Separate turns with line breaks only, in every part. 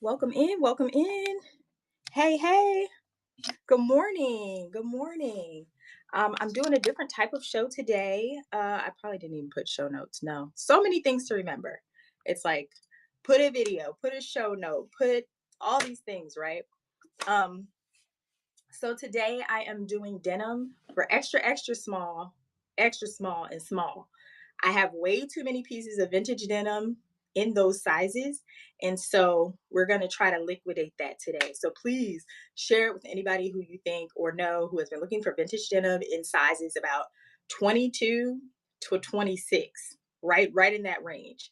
Welcome in, welcome in. Hey, hey. Good morning. Good morning. I'm doing a different type of show today. I probably didn't even put show notes. No, so many things to remember. It's like put a video, put a show note, put all these things, right? Um, so today I am doing denim for extra small, and small. I have way too many pieces of vintage denim in those sizes. And so we're going to try to liquidate that today. So please share it with anybody who you think or know who has been looking for vintage denim in sizes about 22 to 26, right in that range.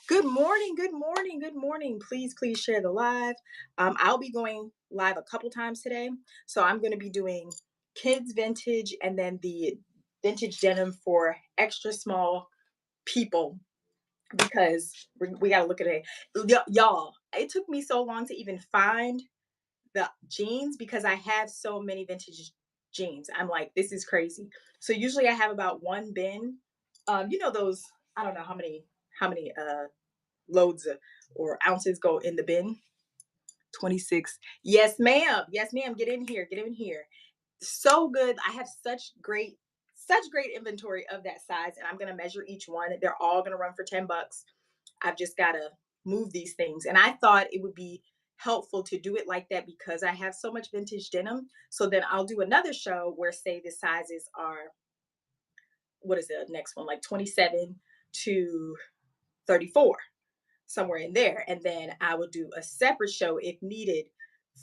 Good morning, good morning, good morning. Please share the live. I'll be going live a couple times today. So I'm going to be doing kids vintage and then the vintage denim for extra small people because we got to look at it. Y'all, it took me so long to even find the jeans because I have so many vintage jeans. I'm like, this is crazy. So usually I have about one bin. Those, I don't know how many loads or ounces go in the bin. 26. Yes, ma'am. Yes, ma'am. Get in here. Get in here. So good. I have such great inventory of that size, and I'm gonna measure each one. They're all gonna run for $10. I've just gotta move these things. And I thought it would be helpful to do it like that because I have so much vintage denim. So then I'll do another show where say the sizes are what is the next one? Like 27 to 34, somewhere in there. And then I will do a separate show if needed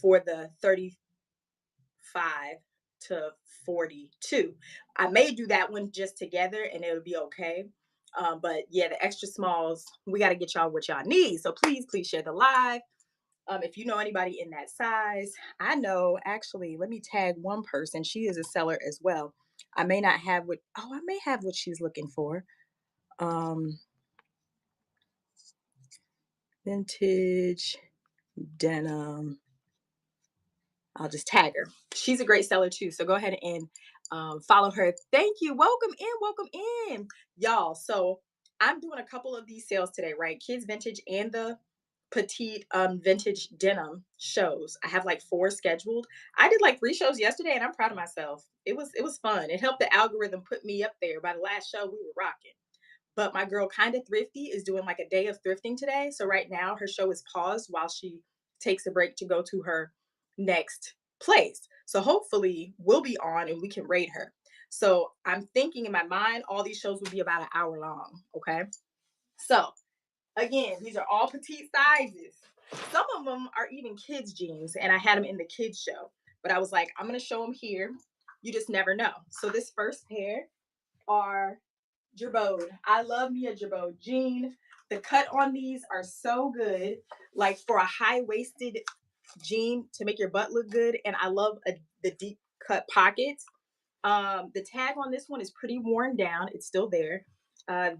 for the 35 to 42. I may do that one just together and it'll be okay. But yeah, the extra smalls, we got to get y'all what y'all need. So please share the live. If you know anybody in that size, I know actually, let me tag one person. She is a seller as well. I may not have I may have what she's looking for. Um, Vintage denim. I'll just tag her. She's a great seller too. So go ahead and follow her. Thank you. Welcome in. Welcome in, y'all. So I'm doing a couple of these sales today, right? Kids vintage and the petite vintage denim shows. I have like 4 scheduled. I did like 3 shows yesterday, and I'm proud of myself. It was fun. It helped the algorithm put me up there. By the last show, we were rocking. But my girl, Kinda Thrifty, is doing like a day of thrifting today. So right now, her show is paused while she takes a break to go to her next place. So hopefully, we'll be on and we can rate her. So I'm thinking in my mind, all these shows will be about an hour long. Okay. So again, these are all petite sizes. Some of them are even kids' jeans, and I had them in the kids' show. But I was like, I'm going to show them here. You just never know. So this first pair are Jabode. I love me a Jabode jean. The cut on these are so good, like for a high waisted jean to make your butt look good. And I love the deep cut pockets. The tag on this one is pretty worn down. It's still there.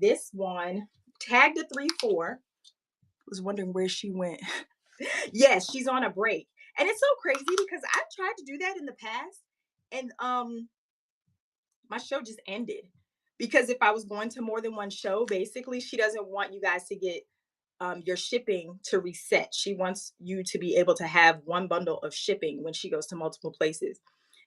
This one tagged a 3-4. Was wondering where she went. Yes, she's on a break, and it's so crazy because I've tried to do that in the past, and my show just ended because if I was going to more than one show, basically, she doesn't want you guys to get your shipping to reset. She wants you to be able to have one bundle of shipping when she goes to multiple places.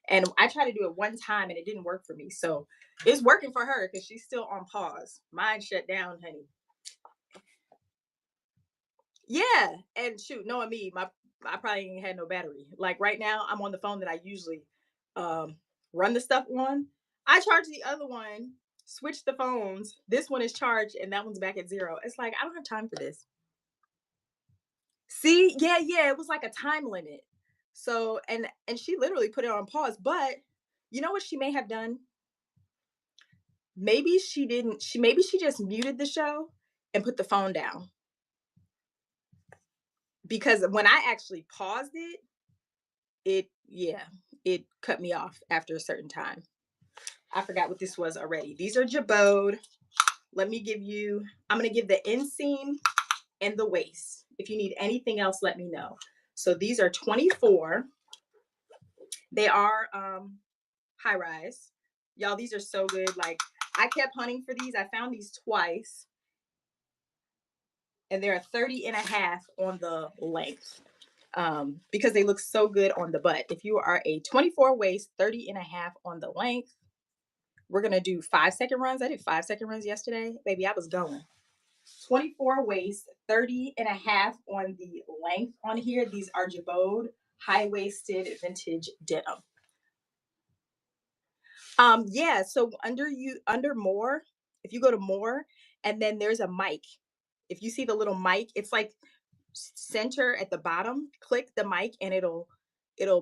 And I tried to do it one time and it didn't work for me. So it's working for her because she's still on pause. Mine shut down, honey. Yeah. And shoot, knowing me, I probably ain't had no battery. Like right now, I'm on the phone that I usually um, run the stuff on. I charge the other one, switch the phones. This one is charged and that one's back at 0. It's like I don't have time for this. See, yeah, it was like a time limit. So and she literally put it on pause. But you know what she may have done? Maybe she didn't. Maybe she just muted the show and put the phone down because when I actually paused it, it cut me off after a certain time. I forgot what this was already. These are Jabode. I'm going to give the inseam and the waist. If you need anything else, let me know. So these are 24. They are high rise. Y'all, these are so good. Like I kept hunting for these. I found these twice. and they're a 30.5 on the length. Because they look so good on the butt. If you are a 24 waist, 30.5 on the length, we're gonna do 5-second runs. I did 5-second runs yesterday. Baby, I was going. 24 waist, 30.5 on the length on here. These are Jabode high-waisted vintage denim. Yeah, so under more, if you go to more, and then there's a mic. If you see the little mic, it's like center at the bottom. Click the mic and it'll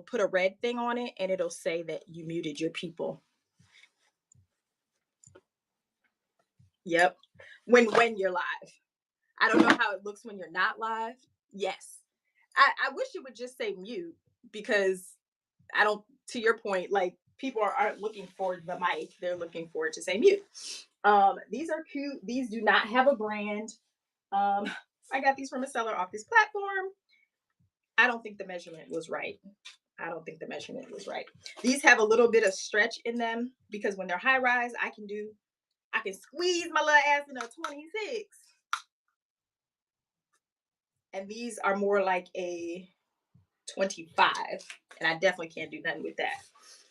put a red thing on it and it'll say that you muted your people. Yep. When you're live. I don't know how it looks when you're not live. Yes. I wish it would just say mute, because I don't, to your point, like people aren't looking for the mic. They're looking for it to say mute. These are cute. These do not have a brand. I got these from a seller off this platform. I don't think the measurement was right. These have a little bit of stretch in them because when they're high rise, I can squeeze my little ass in a 26. And these are more like a 25. And I definitely can't do nothing with that.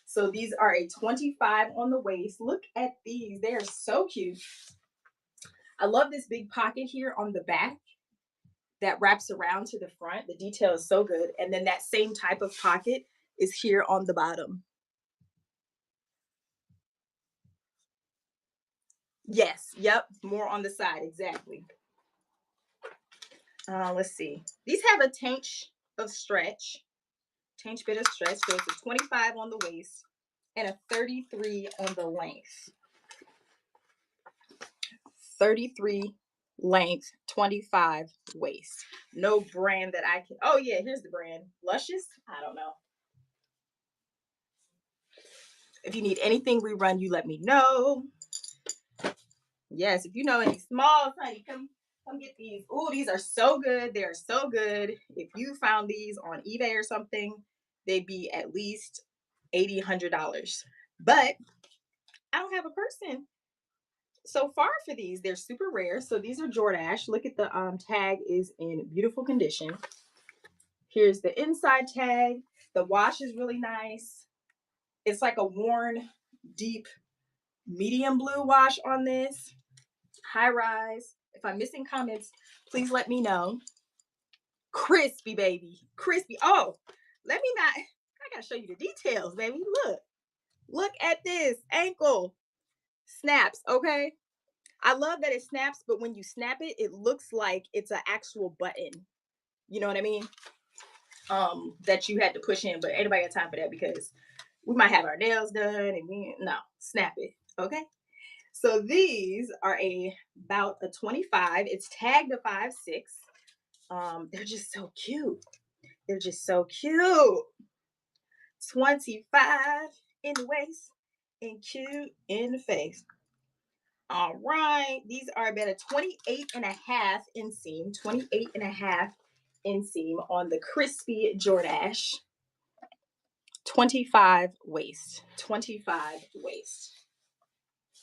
So these are a 25 on the waist. Look at these. They are so cute. I love this big pocket here on the back that wraps around to the front. The detail is so good. And then that same type of pocket is here on the bottom. Yes, yep, more on the side, exactly. Let's see. These have a tainch bit of stretch. So it's a 25 on the waist and a 33 on the length. 33 length, 25 waist. No brand that I can. Oh yeah, here's the brand. Luscious? I don't know. If you need anything rerun, you let me know. Yes, if you know any smalls, honey, come get these. Oh, these are so good. They're so good. If you found these on eBay or something, they'd be at least $80, $100. But I don't have a person so far for these. They're super rare. So these are Jordache. Look at the tag is in beautiful condition. Here's the inside tag. The wash is really nice. It's like a worn, deep, medium blue wash on this. High rise. If I'm missing comments, please let me know. Crispy, baby. Crispy. Oh, let me not. I gotta show you the details, baby. Look at this ankle. Snaps, okay? I love that it snaps, but when you snap it, it looks like it's an actual button. You know what I mean? That you had to push in, but anybody got time for that because we might have our nails done and snap it, okay? So these are about a 25. It's tagged a 5'6". They're just so cute. 25 in the waist and cute in the face. All right. These are about a 28.5 inseam. 28.5 inseam on the crispy Jordache. 25 waist. 25 waist.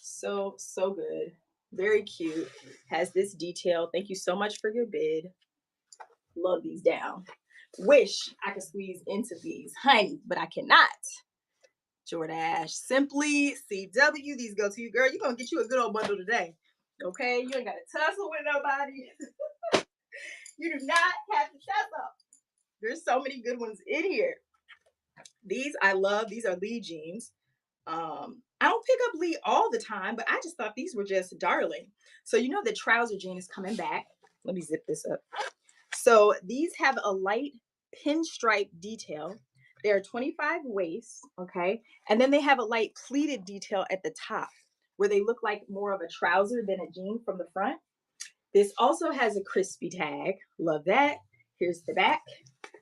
So good. Very cute. Has this detail. Thank you so much for your bid. Love these down. Wish I could squeeze into these, honey, but I cannot. Jordache, Simply CW. These go to you, girl. You're gonna get you a good old bundle today. Okay? You ain't gotta tussle with nobody. You do not have to tussle. There's so many good ones in here. These I love. These are Lee jeans. I don't pick up Lee all the time, but I just thought these were just darling. So you know the trouser jean is coming back. Let me zip this up. So these have a light pinstripe detail. They're 25 waist, okay? And then they have a light pleated detail at the top where they look like more of a trouser than a jean from the front. This also has a crispy tag. Love that. Here's the back.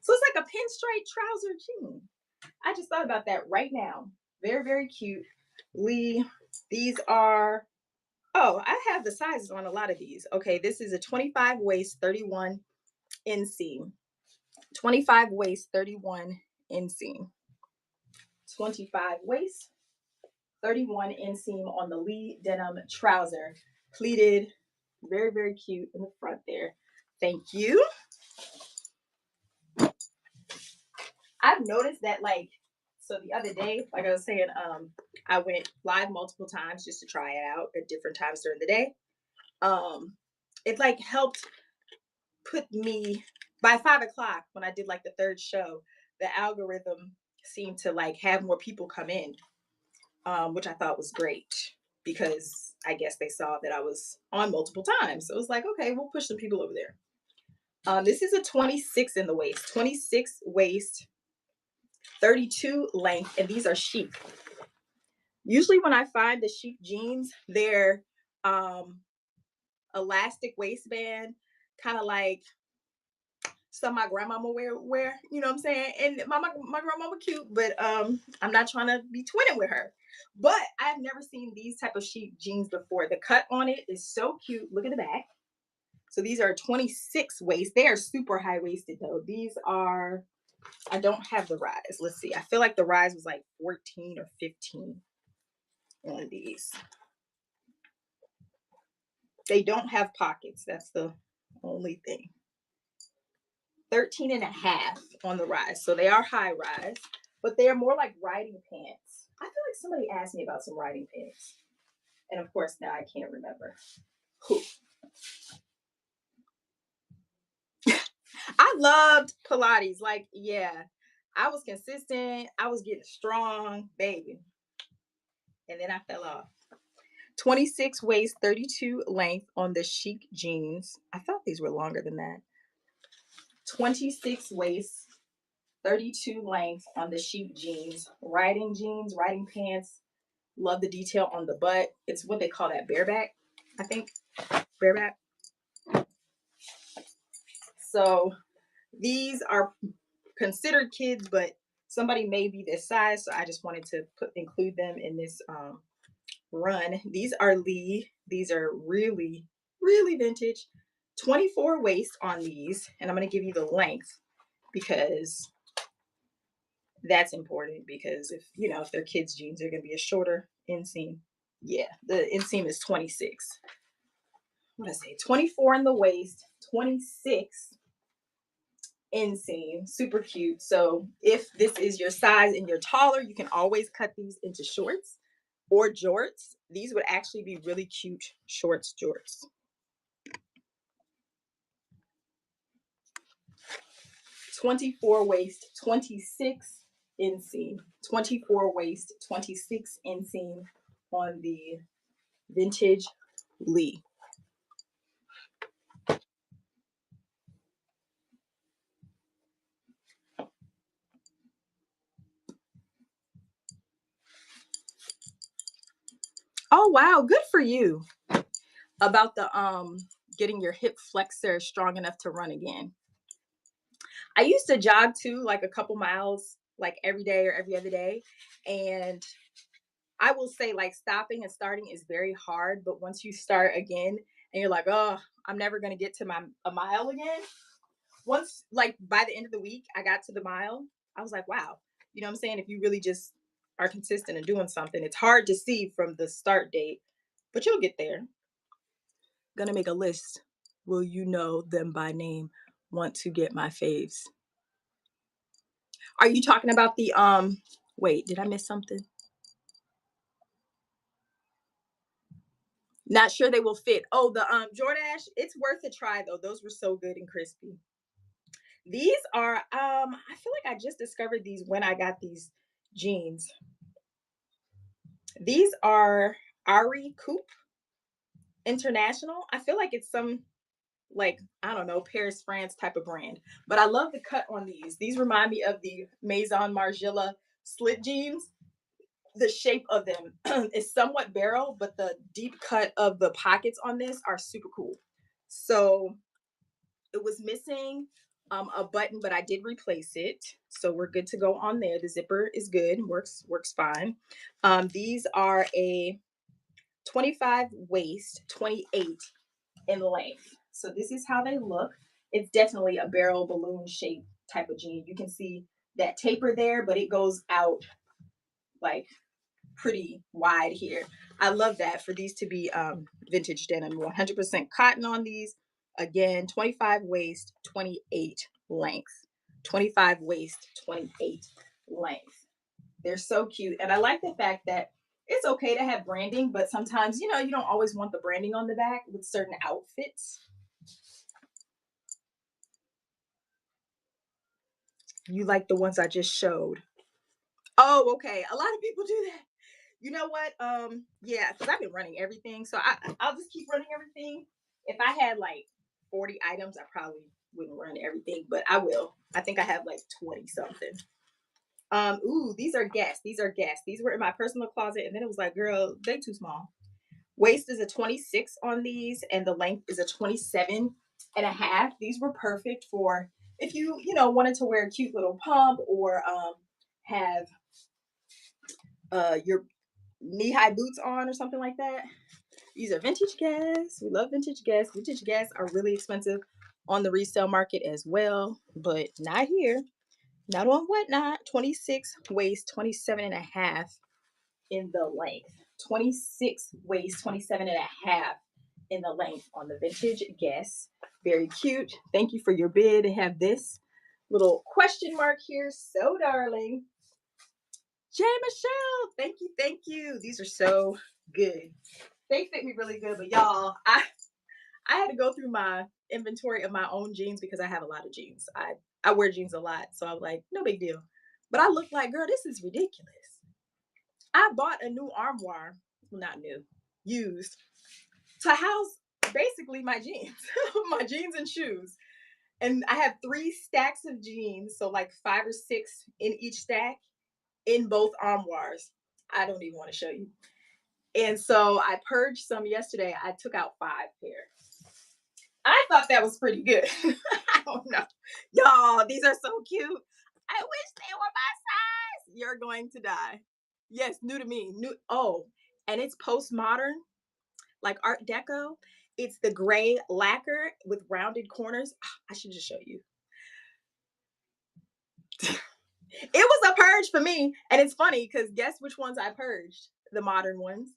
So it's like a pinstripe trouser jean. I just thought about that right now. Very, very cute. Lee, these are, oh, I have the sizes on a lot of these. Okay, this is a 25 waist, 31 inseam. 25 waist, 31 inseam. 25 waist, 31 inseam on the Lee denim trouser. Pleated, very, very cute in the front there. Thank you. I've noticed that, like, so the other day, like I was saying, I went live multiple times just to try it out at different times during the day. Um, it like helped put me by 5 o'clock when I did like the third show, the algorithm seemed to like have more people come in, which I thought was great because I guess they saw that I was on multiple times. So it was like, okay, we'll push some people over there. This is a 26 in the waist, 26 waist, 32 length, and these are chic. Usually when I find the chic jeans, they're elastic waistband, kind of like some my grandmama wear, you know what I'm saying? And my grandmama cute, but I'm not trying to be twinning with her. But I've never seen these type of chic jeans before. The cut on it is so cute. Look at the back. So these are 26 waist. They are super high waisted though. These are, I don't have the rise. Let's see. I feel like the rise was like 14 or 15 on these. They don't have pockets. That's the only thing. 13 and a half on the rise. So they are high rise, but they are more like riding pants. I feel like somebody asked me about some riding pants. And of course, now I can't remember who. I loved Pilates. Like, yeah, I was consistent. I was getting strong, baby. And then I fell off. 26 waist, 32 length on the chic jeans. I thought these were longer than that. 26 waist, 32 length on the chic jeans, riding pants. Love the detail on the butt. It's what they call that, bareback, I think. Bareback. So these are considered kids, but somebody may be this size. So I just wanted to include them in this run. These are Lee. These are really, really vintage. 24 waist on these. And I'm going to give you the length because that's important, because if you know if they're kids jeans, they're going to be a shorter inseam. Yeah, the inseam is 26. What did I say? 24 in the waist, 26 inseam. Super cute. So if this is your size and you're taller, you can always cut these into shorts or jorts. These would actually be really cute shorts jorts. $24 waist, 26 inseam. 24 waist, 26 inseam on the vintage Lee. Oh wow, good for you. About the getting your hip flexor strong enough to run again. I used to jog too, like a couple miles, like every day or every other day. And I will say, like, stopping and starting is very hard. But once you start again and you're like, oh, I'm never going to get to a mile again. Once, like, by the end of the week, I got to the mile. I was like, wow, you know what I'm saying? If you really just are consistent in doing something, it's hard to see from the start date, but you'll get there. Gonna make a list. Will you know them by name? Want to get my faves? Are you talking about the wait, did I miss something? Not sure they will fit. Oh, the Jordache, it's worth a try though. Those were so good and crispy. These are I feel like I just discovered these when I got these jeans. These are Ari Coupe International. I feel like it's some, like, I don't know, Paris, France type of brand. But I love the cut on these. These remind me of the Maison Margiela slit jeans. The shape of them is somewhat barrel, but the deep cut of the pockets on this are super cool. So it was missing a button, but I did replace it. So we're good to go on there. The zipper is good, works fine. These are a 25 waist, 28 in length. So this is how they look. It's definitely a barrel balloon shaped type of jean. You can see that taper there, but it goes out like pretty wide here. I love that for these to be vintage denim. 100% cotton on these. Again, 25 waist, 28 length. 25 waist, 28 length. They're so cute. And I like the fact that it's okay to have branding, but sometimes, you know, you don't always want the branding on the back with certain outfits. You like the ones I just showed. Oh, okay. A lot of people do that. You know what? Yeah, because I've been running everything. So I'll just keep running everything. If I had like 40 items, I probably wouldn't run everything, but I will. I think I have like 20 something. Ooh, these are Guess. These are Guess. These were in my personal closet, and then it was like, girl, they too small. Waist is a 26 on these, and the length is a 27 and a half. These were perfect for if you know, wanted to wear a cute little pump or have your knee-high boots on or something like that. These are vintage Guess. We love vintage Guess. Vintage Guess are really expensive on the resale market as well, but not here. Not on Whatnot. 26 waist, 27 and a half in the length. 26 waist, 27 and a half in the length on the vintage Guess. Very cute. Thank you for your bid. They have this little question mark here. So darling. J. Michelle, thank you, thank you. These are so good. They fit me really good, but y'all, I had to go through my inventory of my own jeans because I have a lot of jeans. I wear jeans a lot, so I was like, no big deal. But I look like, girl, this is ridiculous. I bought a new armoire, well, not new, used, to house basically my jeans, my jeans and shoes. And I have 3 stacks of jeans, so like 5 or 6 in each stack in both armoires. I don't even want to show you. And so I purged some yesterday. I took out 5 pairs. I thought that was pretty good. I don't know. Y'all, these are so cute. I wish they were my size. You're going to die. Yes, new to me. New. Oh, and it's postmodern, like Art Deco. It's the gray lacquer with rounded corners. I should just show you. It was a purge for me. And it's funny because guess which ones I purged? The modern ones.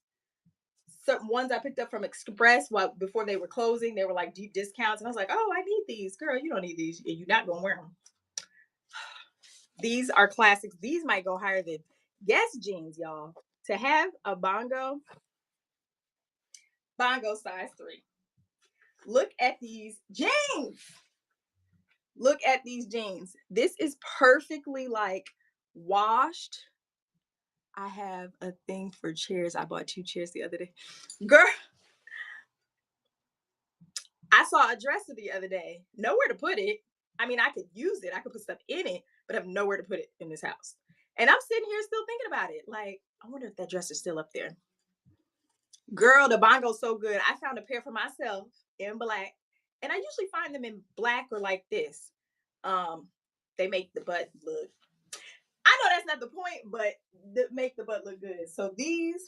Certain ones I picked up from Express before they were closing. They were like deep discounts. And I was like, oh, I need these. Girl, you don't need these. You're not going to wear them. These are classics. These might go higher than Guess jeans, y'all. To have a bongo size 3. Look at these jeans. Look at these jeans. This is perfectly like washed. I have a thing for chairs. I bought 2 chairs the other day. Girl, I saw a dresser the other day. Nowhere to put it. I mean, I could use it. I could put stuff in it, but I have nowhere to put it in this house. And I'm sitting here still thinking about it. Like, I wonder if that dresser's still up there. Girl, the bongo's so good. I found a pair for myself in black. And I usually find them in black or like this. They make the butt look. I know that's not the point, but make the butt look good. So these,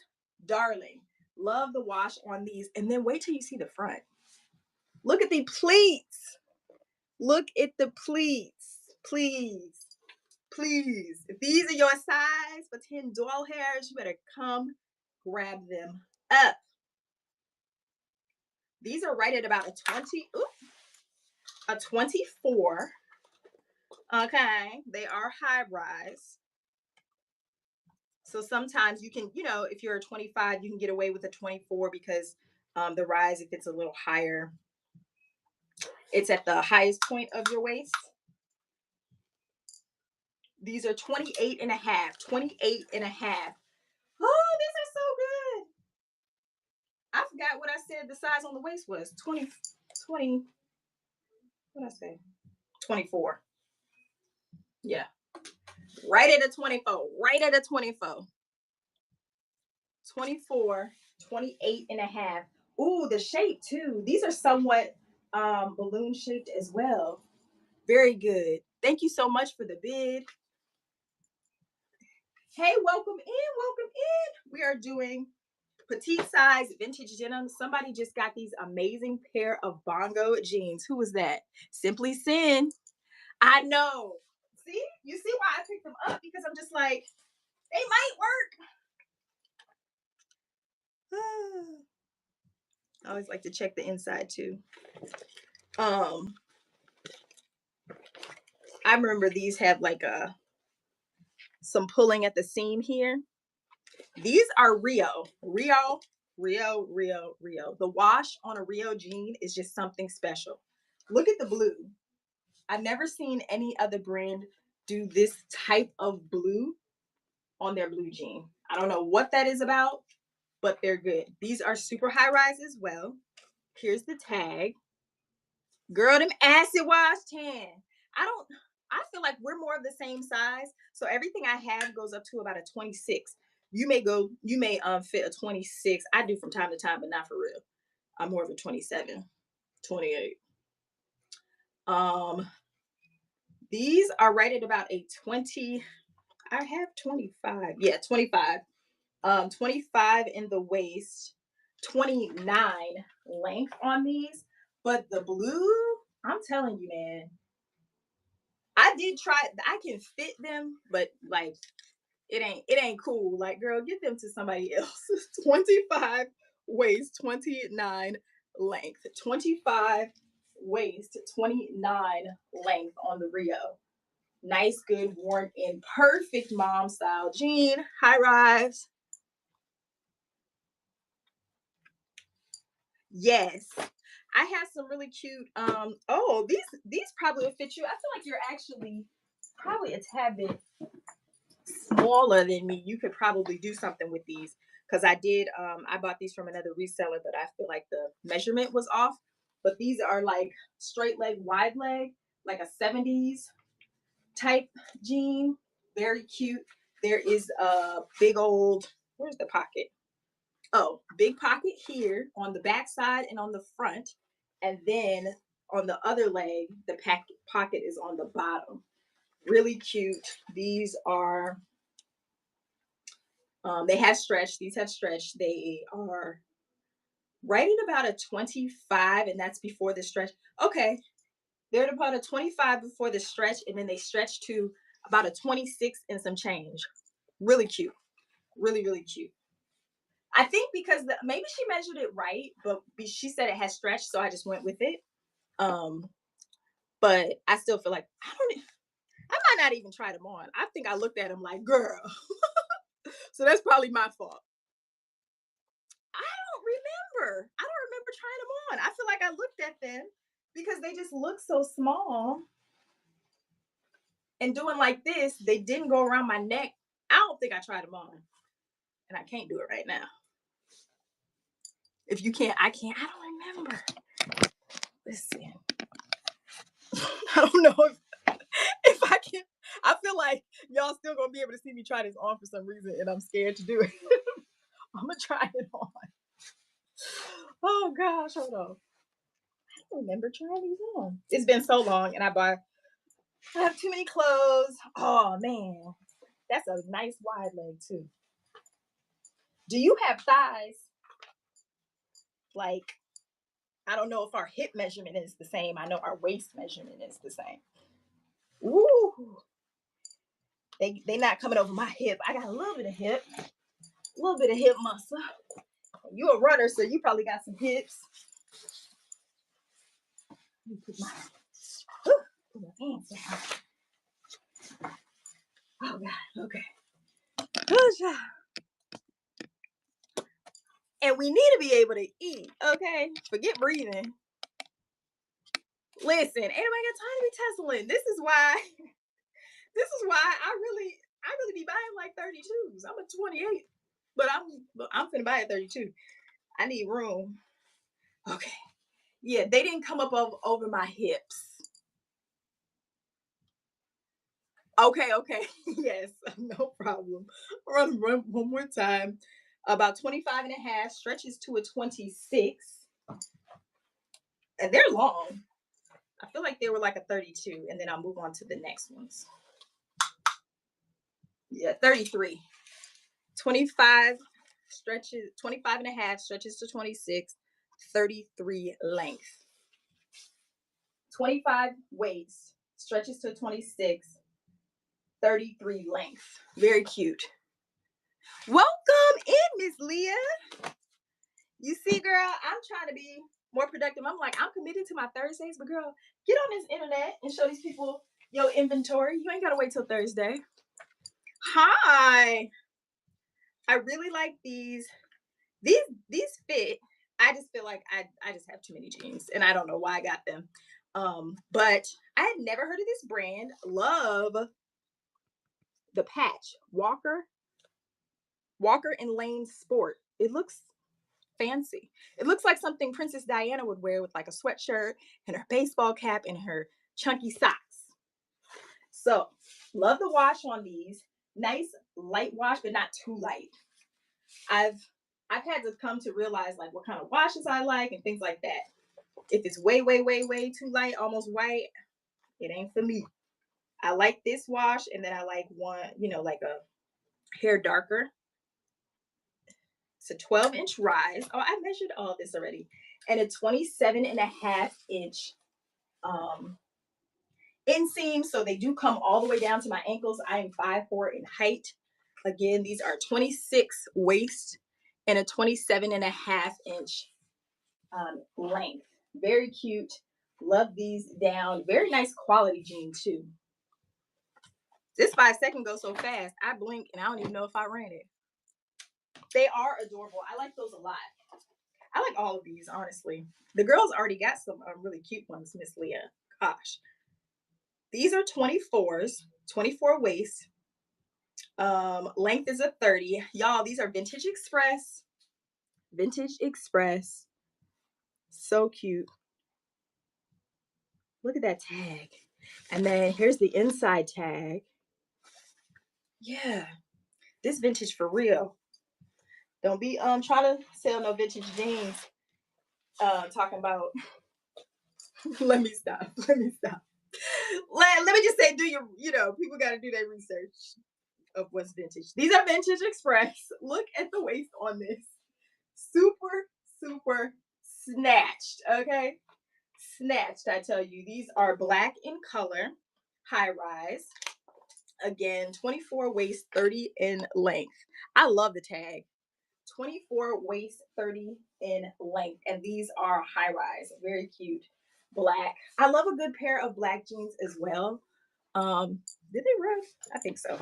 darling, love the wash on these. And then wait till you see the front. Look at the pleats. Look at the pleats. Please. Please. If these are your size for 10 doll hairs, you better come grab them up. These are right at about a 24. Okay. They are high rise. So sometimes you can, you know, if you're a 25, you can get away with a 24 because the rise, if it's a little higher, it's at the highest point of your waist. These are 28 and a half. 28 and a half. Oh, these are so good. I forgot what I said the size on the waist was. 20, what did I say? 24. Yeah. Right at a 24. Right at a 24. 24, 28 and a half. Ooh, the shape too. These are somewhat balloon shaped as well. Very good. Thank you so much for the bid. Hey, welcome in. Welcome in. We are doing petite size vintage denim. Somebody just got these amazing pair of bongo jeans. Who was that? Simply Sin. I know. See? You see why I picked them up? Because I'm just like, they might work. I always like to check the inside too. Um, I remember these have like some pulling at the seam here. These are Rio. The wash on a Rio jean is just something special. Look at the blue. I've never seen any other brand do this type of blue on their blue jean. I don't know what that is about, but they're good. These are super high rise as well. Here's the tag. Girl, them acid wash tan. I feel like we're more of the same size. So everything I have goes up to about a 26. You may fit a 26. I do from time to time, but not for real. I'm more of a 27, 28. These are right at about a 20. I have 25. Yeah, 25. 25 in the waist, 29 length on these. But the blue, I'm telling you, man, I did try. I can fit them, but like it ain't cool. Like, girl, get them to somebody else. 25 waist, 29 length, 25 waist, 29 length on the Rio. Nice, good, worn in, perfect mom style jean, high rise. Yes. I have some really cute oh, these probably will fit you. I feel like you're actually probably a tad bit smaller than me. You could probably do something with these because I bought these from another reseller, but I feel like the measurement was off. But these are like straight leg, wide leg, like a 70s type jean. Very cute. There is a big old, where's the pocket? Oh, big pocket here on the back side and on the front. And then on the other leg, the pocket is on the bottom. Really cute. These are, they have stretch. These have stretch. They are right at about a 25, and that's before the stretch. Okay. They're at about a 25 before the stretch, and then they stretch to about a 26 and some change. Really cute. Really, really cute. I think because maybe she measured it right, but she said it has stretch, so I just went with it. Um, but I still feel like I might not even try them on. I think I looked at them like, girl. So that's probably my fault. I don't remember trying them on. I feel like I looked at them because they just look so small. And doing like this, they didn't go around my neck. I don't think I tried them on. And I can't do it right now. If you can't, I can't. I don't remember. Listen. I don't know if I can. I feel like y'all still gonna be able to see me try this on for some reason, and I'm scared to do it. I'm gonna try it on. Oh gosh, hold on. I don't remember trying these on. It's been so long, and I have too many clothes. Oh man, that's a nice wide leg too. Do you have thighs? Like, I don't know if our hip measurement is the same. I know our waist measurement is the same. Ooh, they not coming over my hip. I got a little bit of hip muscle. You a runner, so you probably got some hips. Let me put my pants down. Oh God, okay. And we need to be able to eat, okay? Forget breathing. Listen, ain't nobody got time to be tussling. This is why I really be buying like 32s. I'm a 28, but I'm finna buy a 32. I need room. Okay. Yeah, they didn't come up over my hips. Okay. Yes, no problem. Run one more time. About 25 and a half, stretches to a 26. And they're long. I feel like they were like a 32, and then I'll move on to the next ones. Yeah, 33. 25 stretches, 25 and a half stretches to 26, 33 length. 25 waist, stretches to 26, 33 length. Very cute. Welcome in, Miss Leah. You see, girl, I'm trying to be more productive. I'm like, I'm committed to my Thursdays, but girl, get on this internet and show these people your inventory. You ain't gotta wait till Thursday. Hi. I really like these. These fit. I just feel like I just have too many jeans and I don't know why I got them. But I had never heard of this brand. Love the patch. Walker and Lane Sport. It looks fancy. It looks like something Princess Diana would wear with like a sweatshirt and her baseball cap and her chunky socks. So, love the wash on these. Nice light wash, but not too light. I've had to come to realize like what kind of washes I like and things like that. If it's way, way, way, way too light, almost white, it ain't for me. I like this wash, and then I like one, like a hair darker. It's a 12-inch rise. Oh, I measured all this already. And a 27.5-inch inseam. So they do come all the way down to my ankles. I am 5'4" in height. Again, these are 26 waist and a 27.5-inch length. Very cute. Love these down. Very nice quality jean too. This 5 second goes so fast. I blink and I don't even know if I ran it. They are adorable. I like those a lot. I like all of these, honestly. The girls already got some really cute ones, Miss Leah. Gosh. These are 24s, 24 waist. Length is a 30. Y'all, these are Vintage Express. Vintage Express. So cute. Look at that tag. And then here's the inside tag. Yeah. This vintage for real. Don't be trying to sell no vintage jeans. Talking about let me stop. Let me just say, do your, people got to do their research of what's vintage. These are Vintage Express. Look at the waist on this. Super, super snatched. Okay. Snatched, I tell you. These are black in color, high rise. Again, 24 waist, 30 in length. I love the tag. 24 waist, 30 in length. And these are high rise. Very cute. Black. I love a good pair of black jeans as well. Did they run? I think so.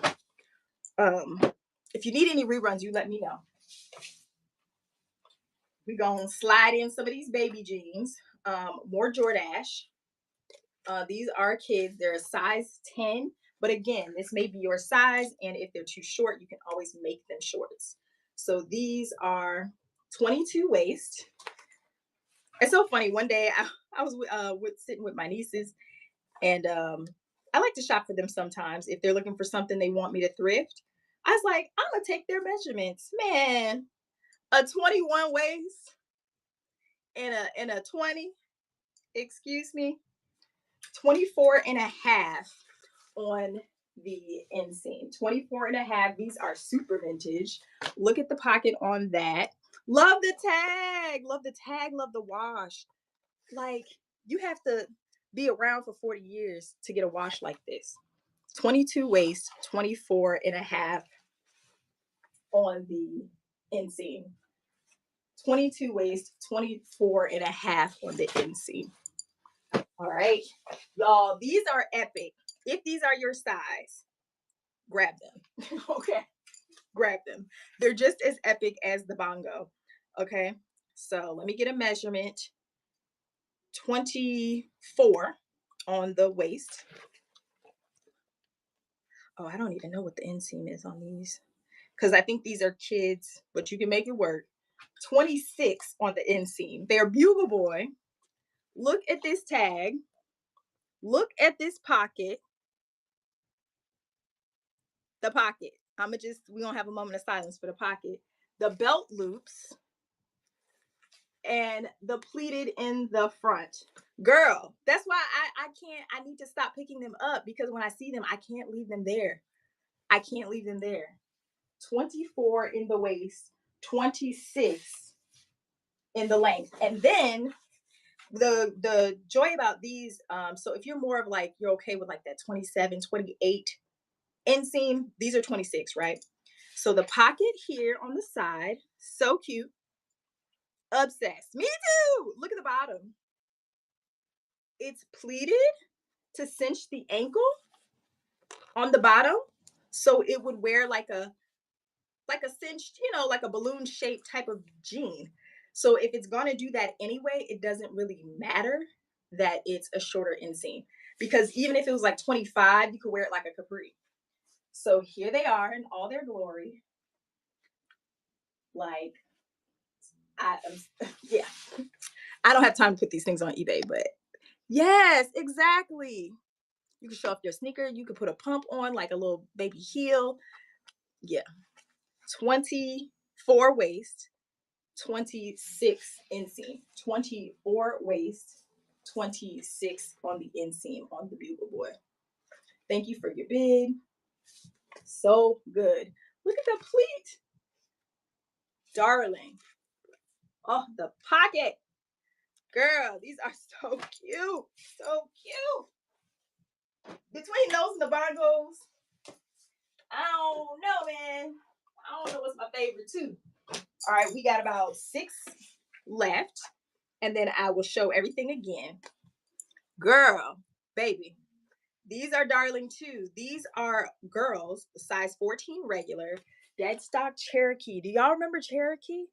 If you need any reruns, you let me know. We're going to slide in some of these baby jeans. More Jordache. These are kids. They're a size 10. But again, this may be your size. And if they're too short, you can always make them shorts. So these are 22 waist. It's so funny. One day I was sitting with my nieces, and I like to shop for them sometimes. If they're looking for something they want me to thrift, I was like, I'm going to take their measurements. Man, a 21 waist and a 20, excuse me, 24 and a half on the inseam. 24 and a half. These are super vintage. Look at the pocket on that. Love the tag. Love the tag. Love the wash. Like, you have to be around for 40 years to get a wash like this. 22 waist, 24 and a half on the inseam. 22 waist, 24 and a half on the inseam. All right, y'all, these are epic. If these are your size, grab them. Okay, grab them. They're just as epic as the bongo. Okay, so let me get a measurement. 24 on the waist. Oh, I don't even know what the inseam is on these, because I think these are kids, but you can make it work. 26 on the inseam. They're Bugle Boy. Look at this tag. Look at this pocket. The pocket. We're going to have a moment of silence for the pocket. The belt loops and the pleated in the front. Girl, that's why I need to stop picking them up, because when I see them, I can't leave them there. I can't leave them there. 24 in the waist, 26 in the length. And then the joy about these, so if you're more of like, you're okay with like that 27, 28 inseam, these are 26, right? So the pocket here on the side, so cute. Obsessed. Me too. Look at the bottom. It's pleated to cinch the ankle on the bottom. So it would wear like a cinched, like a balloon shaped type of jean. So if it's gonna do that anyway, it doesn't really matter that it's a shorter inseam. Because even if it was like 25, you could wear it like a capri. So here they are in all their glory. Like yeah. I don't have time to put these things on eBay, but yes, exactly. You can show off your sneaker. You could put a pump on, like a little baby heel. Yeah. 24 waist, 26 inseam. 24 waist, 26 on the inseam on the Bugle Boy. Thank you for your bid. So good. Look at the pleat. Darling. Oh, the pocket. Girl, these are so cute. So cute. Between those and the bongos, I don't know, man. I don't know what's my favorite too. All right, we got about 6 left, and then I will show everything again. Girl, baby, these are darling too. These are girls, size 14 regular, dead stock Cherokee. Do y'all remember Cherokee?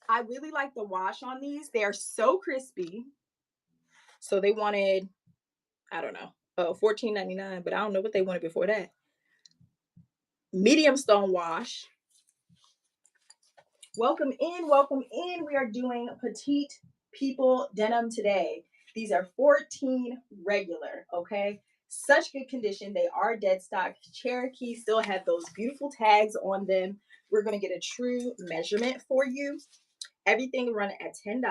I really like the wash on these. They are so crispy. So they wanted, I don't know, $14.99, but I don't know what they wanted before that. Medium stone wash. Welcome in, welcome in. We are doing petite people denim today. These are 14 regular, okay? Such good condition. They are dead stock. Cherokee still have those beautiful tags on them. We're going to get a true measurement for you. Everything run at $10.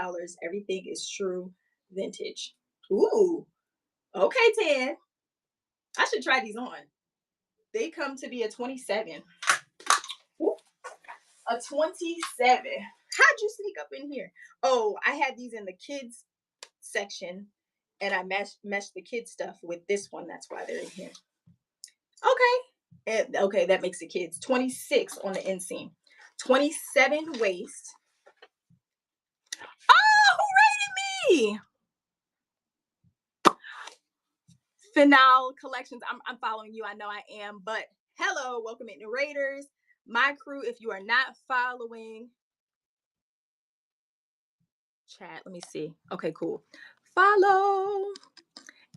Everything is true vintage. Ooh, okay, 10. I should try these on. They come to be a 27. Ooh, a 27. How'd you sneak up in here? Oh, I had these in the kids section and I meshed the kids stuff with this one. That's why they're in here. Okay. And, okay, that makes the kids 26 on the inseam. 27 waist. Oh, who rated me? Finale Collections. I'm following you. I know I am, but hello, welcome in Raiders. My crew, if you are not following, chat, let me see. Okay, cool. Follow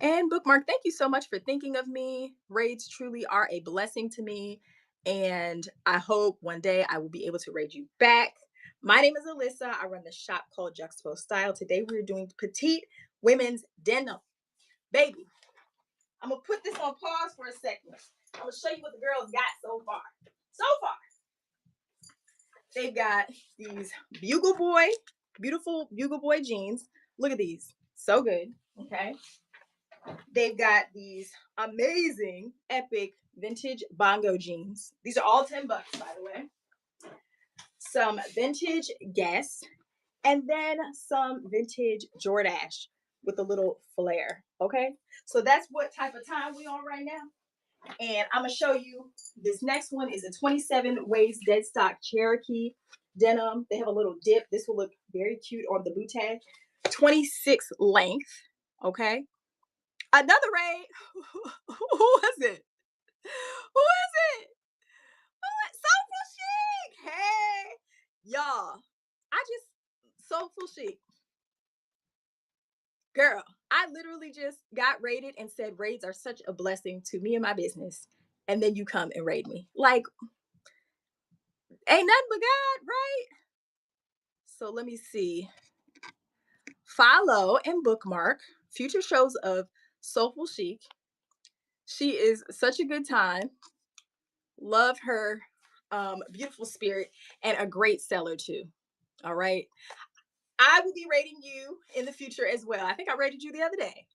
and bookmark. Thank you so much for thinking of me. Raids truly are a blessing to me, and I hope one day I will be able to raid you back. My name is Alyssa. I run the shop called Juxtaposed Style. Today we're doing petite women's denim. Baby, I'm gonna put this on pause for a second. I'm gonna show you what the girls got so far. So far, they've got these Bugle Boy, beautiful Bugle Boy jeans. Look at these, so good. Okay, they've got these amazing, epic vintage bongo jeans. These are all $10, by the way. Some vintage Guess, and then some vintage Jordache with a little flare. Okay, so that's what type of time we on right now. And I'm gonna show you this next one is a 27 waist dead stock Cherokee denim. They have a little dip. This will look very cute on the boot tag. 26 length. Okay. Another raid. Who was it? Who is it? Soulful Chic. Hey, y'all. I just Soulful Chic. Girl, I literally just got raided and said raids are such a blessing to me and my business. And then you come and raid me. Like, ain't nothing but God, right? So let me see. Follow and bookmark future shows of Soulful Chic. She is such a good time. Love her beautiful spirit and a great seller too. All right. I will be rating you in the future as well. I think I rated you the other day.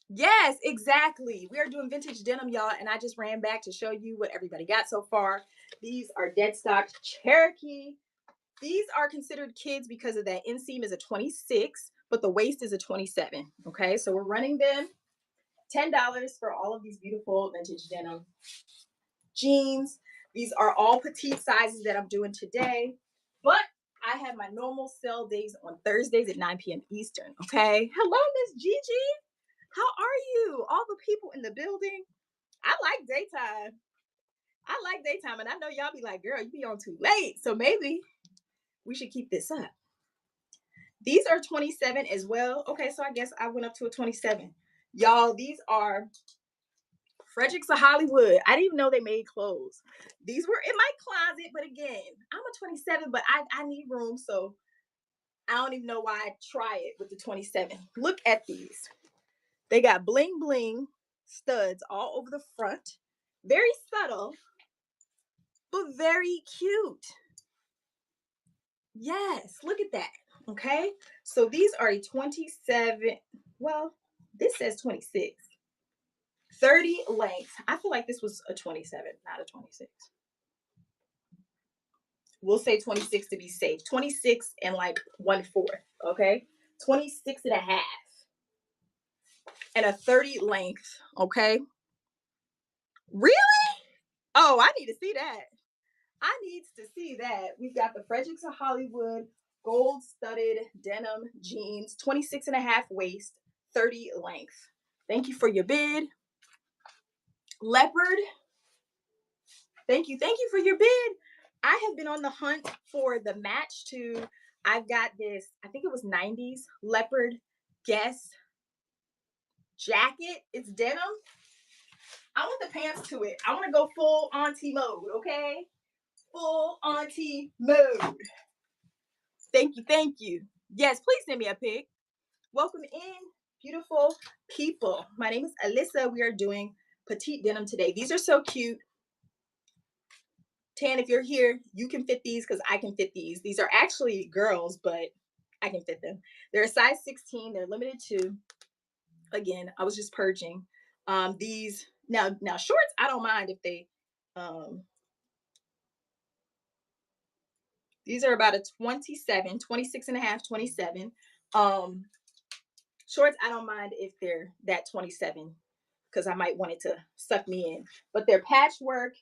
Yes, exactly. We are doing vintage denim, y'all, and I just ran back to show you what everybody got so far. These are dead stock Cherokee. These are considered kids because of that inseam is a 26, but the waist is a 27. Okay, so we're running them $10 for all of these beautiful vintage denim jeans. These are all petite sizes that I'm doing today, but I have my normal sale days on Thursdays at 9 p.m. Eastern. Okay. Hello, Miss Gigi. How are you? All the people in the building. I like daytime. I like daytime, and I know y'all be like, girl, you be on too late. So maybe we should keep this up. These are 27 as well. Okay, so I guess I went up to a 27. Y'all, these are Fredericks of Hollywood. I didn't even know they made clothes. These were in my closet, but again, I'm a 27, but I need room, so I don't even know why I try it with the 27. Look at these. They got bling bling studs all over the front. Very subtle, but very cute. Yes, look at that. Okay, so these are a 27. Well, this says 26. 30 length. I feel like this was a 27, not a 26. We'll say 26 to be safe. 26 and like 1/4. Okay, 26 and a half. And a 30 length. Okay. Really? Oh, I need to see that. I need to see that. We've got the Fredericks of Hollywood gold studded denim jeans, 26 and a half waist, 30 length. Thank you for your bid. Leopard. Thank you. Thank you for your bid. I have been on the hunt for the match to, I've got this, I think it was 90s leopard Guess jacket. It's denim. I want the pants to it. I want to go full auntie mode, okay? Full auntie mode. Thank you. Thank you. Yes, please send me a pic. Welcome in, beautiful people. My name is Alyssa. We are doing petite denim today. These are so cute. Tan, if you're here, you can fit these because I can fit these. These are actually girls, but I can fit them. They're a size 16. They're limited to, again, I was just purging. These, now shorts, I don't mind if they, these are about a 27, 26 and a half, 27. Shorts, I don't mind if they're that 27 because I might want it to suck me in. But they're patchwork.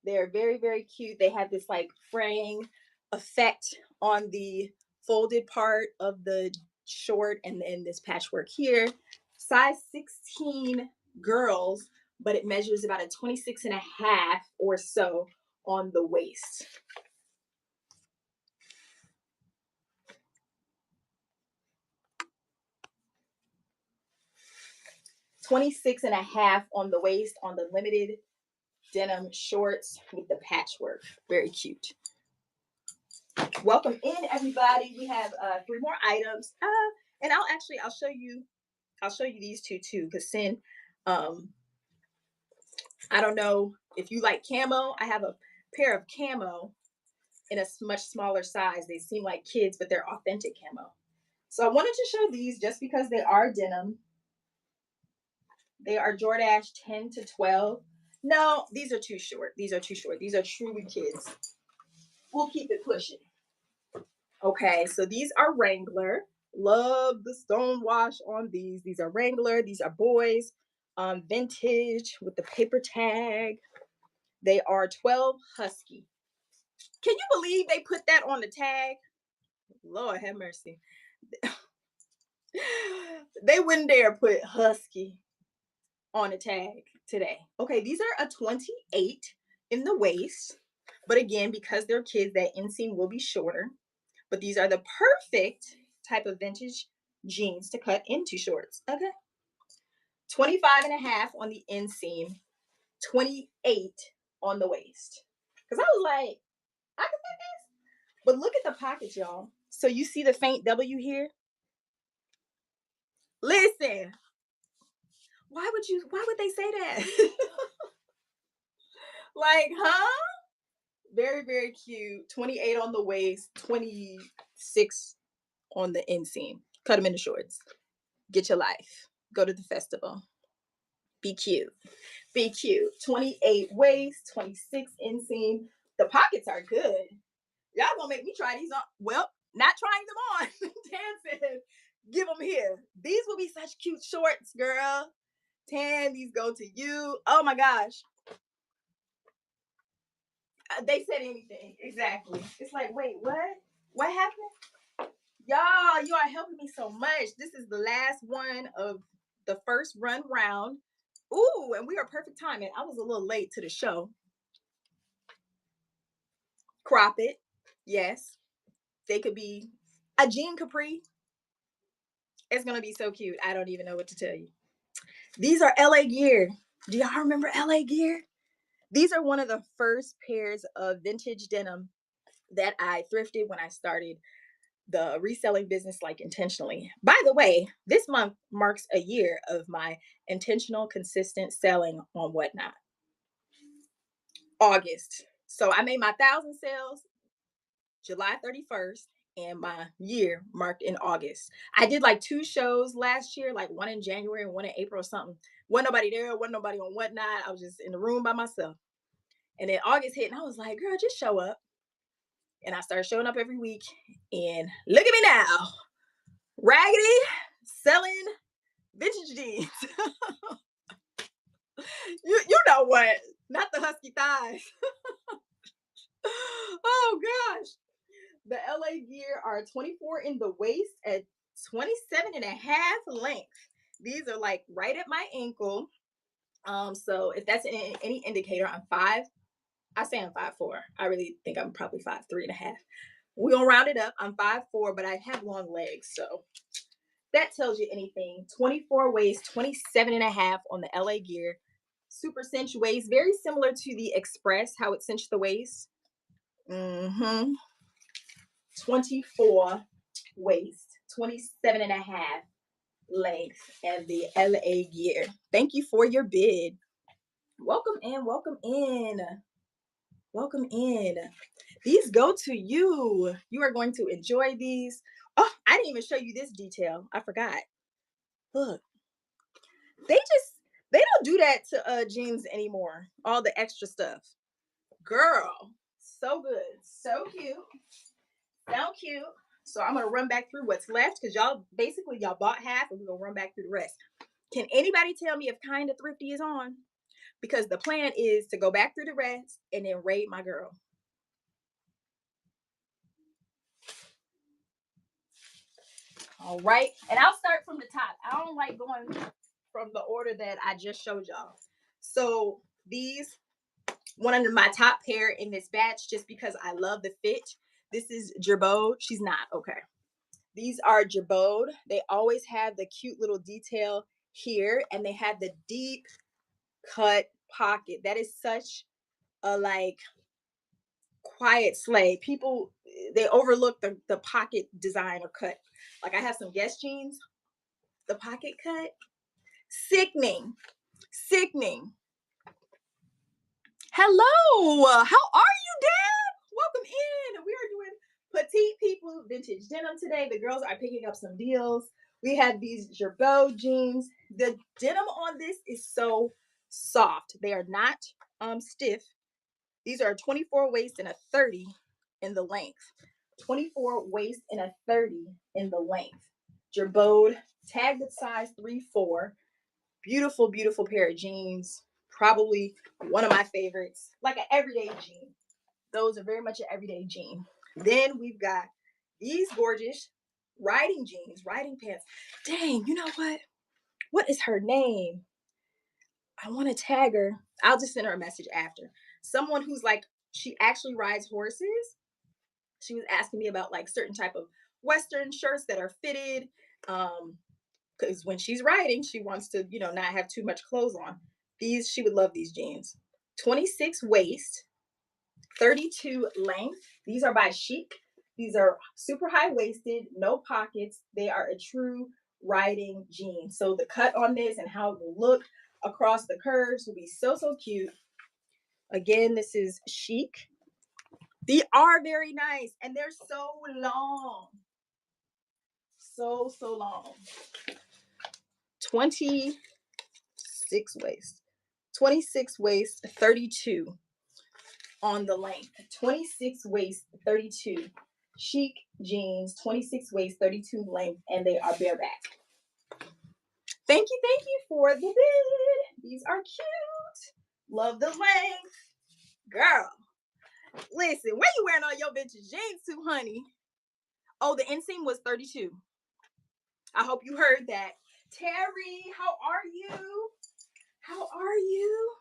They're very, very cute. They have this like fraying effect on the folded part of the short and then this patchwork here. Size 16 girls, but it measures about a 26 and a half or so on the waist. $26 and a half on the waist on the limited denim shorts with the patchwork. Very cute. Welcome in, everybody. We have 3 more items, and I'll show you these two too, because Sin, I don't know if you like camo. I have a pair of camo in a much smaller size. They seem like kids, but they're authentic camo. So I wanted to show these just because they are denim. They are Jordache 10 to 12. No, these are too short. These are too short. These are truly kids. We'll keep it pushing. Okay, so these are Wrangler. Love the stone wash on these. These are Wrangler. These are boys. Vintage with the paper tag. They are 12 husky. Can you believe they put that on the tag? Lord have mercy. They wouldn't dare put husky on a tag today. Okay, these are a 28 in the waist. But again, because they're kids, that inseam will be shorter. But these are the perfect type of vintage jeans to cut into shorts. Okay. 25 and a half on the inseam, 28 on the waist. Because I was like, I can fit this. But look at the pockets, y'all. So you see the faint W here? Listen. Why would they say that? Like, huh? Very, very cute. 28 on the waist, 26 on the inseam. Cut them into shorts. Get your life. Go to the festival. Be cute. Be cute. 28 waist, 26 inseam. The pockets are good. Y'all gonna make me try these on. Well, not trying them on. Tan said, give them here. These will be such cute shorts, girl. Tan, these go to you. Oh my gosh. They said anything. Exactly. It's like, wait, what? What happened? Y'all, you are helping me so much. This is the last one of the first run round. Ooh, and we are perfect timing. I was a little late to the show. Crop it. Yes. They could be a jean capri. It's going to be so cute. I don't even know what to tell you. These are LA Gear. Do y'all remember LA Gear? These are one of the first pairs of vintage denim that I thrifted when I started the reselling business, like, intentionally. By the way, this month marks a year of my intentional, consistent selling on Whatnot. August. So I made my 1,000 sales July 31st, and my year marked in August. I did like 2 shows last year, like one in January and one in April or something. Wasn't nobody there, wasn't nobody on Whatnot. I was just in the room by myself. And then August hit, and I was like, girl, just show up. And I started showing up every week. And look at me now, raggedy, selling vintage jeans. you know what? Not the husky thighs. Oh gosh. The LA Gear are 24 in the waist at 27 and a half length. These are like right at my ankle. So if that's any indicator, I'm 5. I say I'm 5'4". I really think I'm probably 5'3.5". We're gonna round it up. I'm 5'4", but I have long legs, so that tells you anything. 24 waist, 27 and a half on the LA Gear. Super cinch waist, very similar to the Express, how it cinched the waist. 24 waist, 27 and a half length, and the LA Gear. Thank you for your bid. Welcome in, welcome in, welcome in. These go to you. You are going to enjoy these. Oh, I didn't even show you this detail. I forgot. Look, they don't do that to jeans anymore. All the extra stuff. Girl, so good. So cute. So cute. So I'm gonna run back through what's left, because y'all bought half, and we're gonna run back through the rest. Can anybody tell me if Kinda Thrifty is on? Because the plan is to go back through the rest and then raid my girl. All right. And I'll start from the top. I don't like going from the order that I just showed y'all. So these, one of my top pair in this batch, just because I love the fit. This is Girbaude. She's not. Okay. These are Girbaude. They always have the cute little detail here, and they have the deep cut pocket. That is such a like quiet slay. People, they overlook the pocket design or cut. Like, I have some Guess jeans, the pocket cut, sickening. Hello, how are you, Dad? Welcome in. We are doing petite people vintage denim today. The girls are picking up some deals. We have these Girbaude jeans. The denim on this is so soft. They are not stiff. These are a 24 waist and a 30 in the length. 24 waist and a 30 in the length. Girbaude, tagged at size 3-4. Beautiful, beautiful pair of jeans. Probably one of my favorites. Like an everyday jean. Those are very much an everyday jean. Then we've got these gorgeous riding jeans, riding pants. Dang, you know what? What is her name? I want to tag her. I'll just send her a message after. Someone who's like, she actually rides horses. She was asking me about like certain type of Western shirts that are fitted. Because when she's riding, she wants to, not have too much clothes on. She would love these jeans. 26 waist, 32 length. These are by Chic. These are super high waisted, no pockets. They are a true riding jean. So the cut on this and how it will look across the curves will be so, so cute. Again, this is Chic. They are very nice, and they're so long. So long. 26 waist. 26 waist, 32 on the length. 26 waist, 32. Chic jeans, 26 waist, 32 length, and they are bareback. Thank you for the bid. These are cute. Love the length. Girl. Listen, where you wearing all your vintage jeans to, honey? Oh, the inseam was 32. I hope you heard that. Terry, how are you? How are you?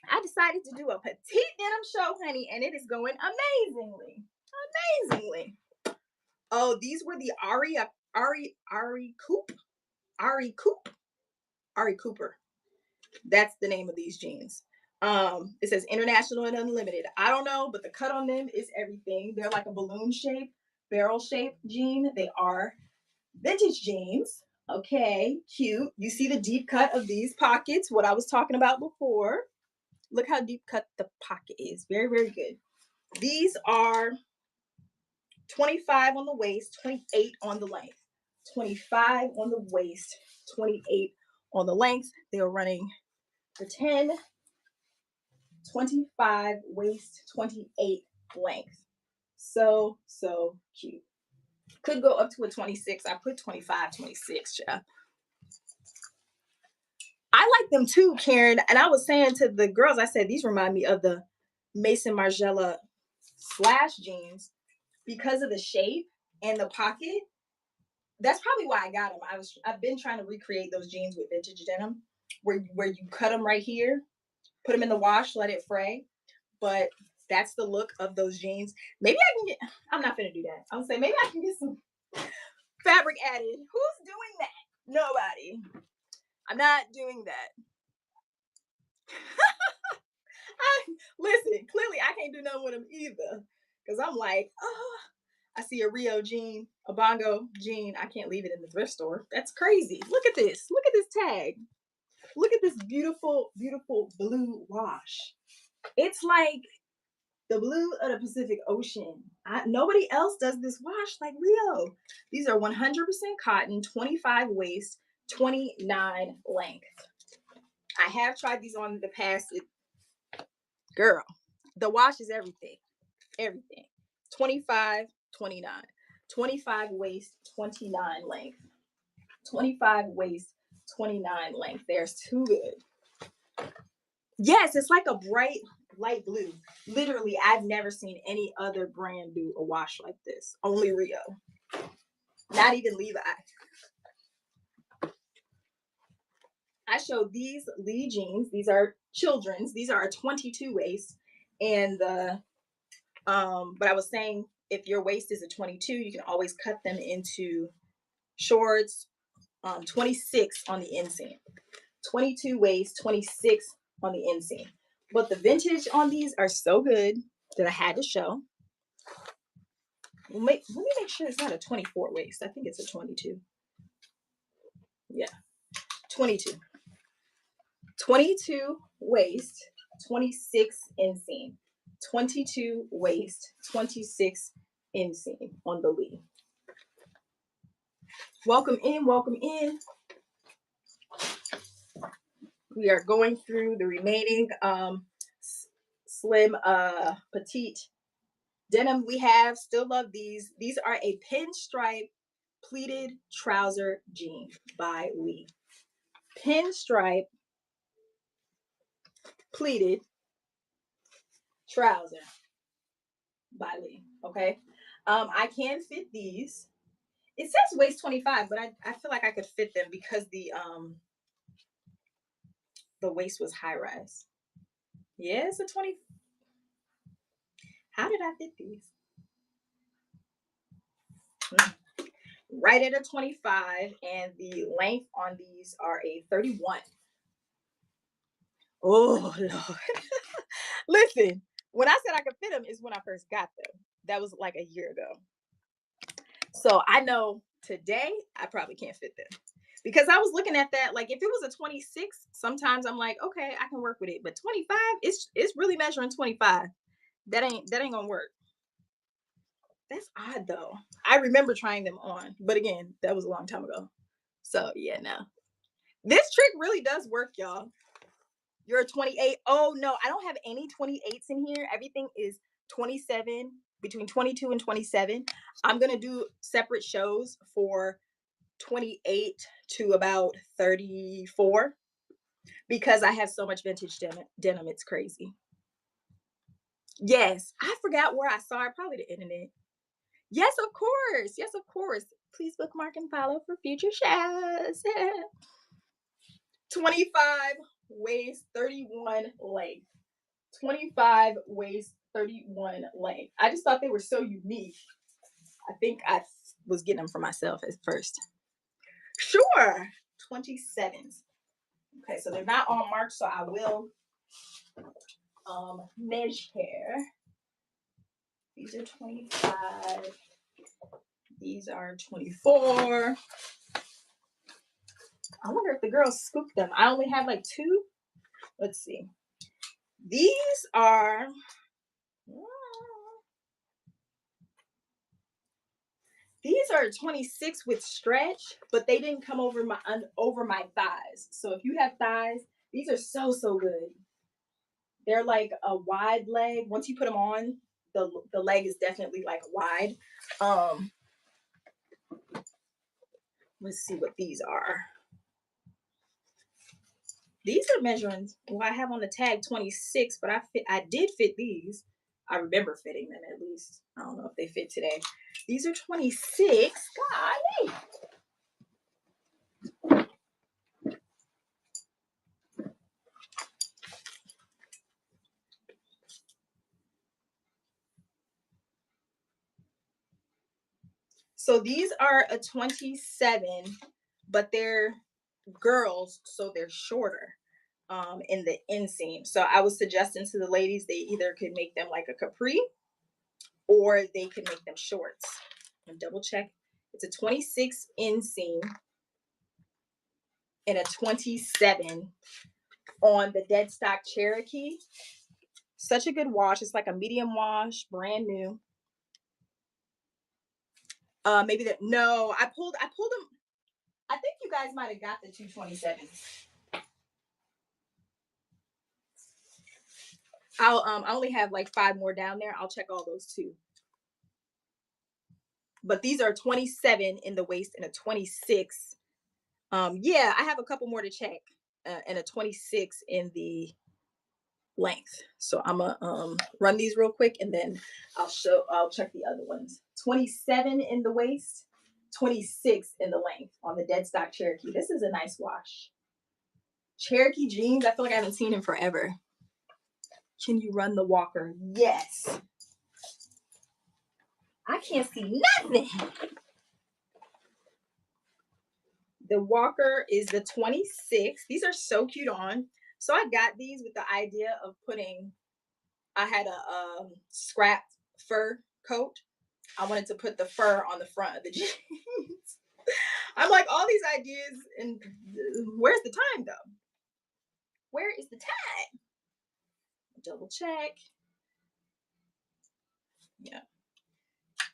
I decided to do a petite denim show, honey, and it is going amazingly. Amazingly. Oh, these were the Ari Cooper. That's the name of these jeans. It says international and unlimited. I don't know, but the cut on them is everything. They're like a balloon shape, barrel shaped jean. They are vintage jeans. Okay, cute. You see the deep cut of these pockets, what I was talking about before. Look how deep cut the pocket is. Very, very good. These are 25 on the waist, 28 on the length. 25 on the waist, 28 on the length. They are running for 10, 25 waist, 28 length. So, so cute. Could go up to a 26. I put 25, 26, yeah. I like them too, Karen. And I was saying to the girls, I said, these remind me of the Mason Margiela slash jeans because of the shape and the pocket. That's probably why I got them. I've been trying to recreate those jeans with vintage denim where you cut them right here, put them in the wash, let it fray. But that's the look of those jeans. Maybe I can get, I'm not gonna do that. I'm saying maybe I can get some fabric added. Who's doing that? Nobody. I'm not doing that. Listen, clearly I can't do nothing with them either. Because I'm like, oh, I see a Rio jean, a Bongo jean. I can't leave it in the thrift store. That's crazy. Look at this. Look at this tag. Look at this beautiful, beautiful blue wash. It's like the blue of the Pacific Ocean. Nobody else does this wash like Rio. These are 100% cotton, 25 waist, 29 length. I have tried these on in the past. Girl, the wash is everything. Everything. 25, 29. 25 waist, 29 length. 25 waist, 29 length. There's too good. Yes, it's like a bright light blue. Literally, I've never seen any other brand do a wash like this. Only Rio. Not even Levi. I showed these Lee jeans. These are children's. These are a 22 waist. And the but I was saying if your waist is a 22, you can always cut them into shorts. 26 on the inseam. 22 waist, 26 on the inseam. But the vintage on these are so good that I had to show. Let me make sure it's not a 24 waist. I think it's a 22. Yeah, 22. 22 waist, 26 inseam. 22 waist, 26 inseam on the Lee. Welcome in, welcome in. We are going through the remaining slim petite denim we have. Still love these. These are a pinstripe pleated trouser jean by Lee. Pinstripe pleated trouser by Lee. Okay. I can fit these. It says waist 25, but I feel like I could fit them because the waist was high rise. Yeah, it's a 20. How did I fit these? Right at a 25, and the length on these are a 31. Oh, Lord. Listen, when I said I could fit them is when I first got them. That was like a year ago. So I know today I probably can't fit them. Because I was looking at that, like if it was a 26, sometimes I'm like, okay, I can work with it. But 25, it's really measuring 25. That ain't gonna work. That's odd though. I remember trying them on, but again, that was a long time ago. So yeah, no. This trick really does work, y'all. You're a 28. Oh no, I don't have any 28s in here. Everything is 27, between 22 and 27. I'm gonna do separate shows for 28 to about 34 because I have so much vintage denim. It's crazy. Yes, I forgot where I saw it. Probably the internet. Yes, of course. Yes, of course. Please bookmark and follow for future shows. 25 waist, 31 length. 25 waist, 31 length. I just thought they were so unique. I think I was getting them for myself at first. Sure. 27s. Okay, so they're not on March, so I will measure. These are 25. These are 24. I wonder if the girls scooped them. I only have like two. Let's see. These are 26 with stretch, but they didn't come over my thighs. So if you have thighs, these are so good. They're like a wide leg. Once you put them on, the leg is definitely like wide. Let's see what these are. These are measuring. Well, I have on the tag 26, but I did fit these. I remember fitting them at least. I don't know if they fit today. These are 26. Golly. So these are a 27, but they're girls, so they're shorter in the inseam. So I was suggesting to the ladies they either could make them like a capri or they could make them shorts. And double check. It's a 26 inseam and a 27 on the dead stock Cherokee. Such a good wash. It's like a medium wash, brand new. Maybe that. No, I pulled them. I think you guys might have got the 227s. I only have like 5 more down there. I'll check all those too. But these are 27 in the waist and a 26. Yeah, I have a couple more to check. And a 26 in the length. So I'm gonna run these real quick and then I'll check the other ones. 27 in the waist, 26 in the length on the dead stock Cherokee. This is a nice wash. Cherokee jeans, I feel like I haven't seen him forever. Can you run the walker? Yes. I can't see nothing. The walker is the 26. These are so cute on. So I got these with the idea of I had a scrap fur coat. I wanted to put the fur on the front of the jeans. I'm like, all these ideas, and where's the time though? Where is the time? Double check. Yeah.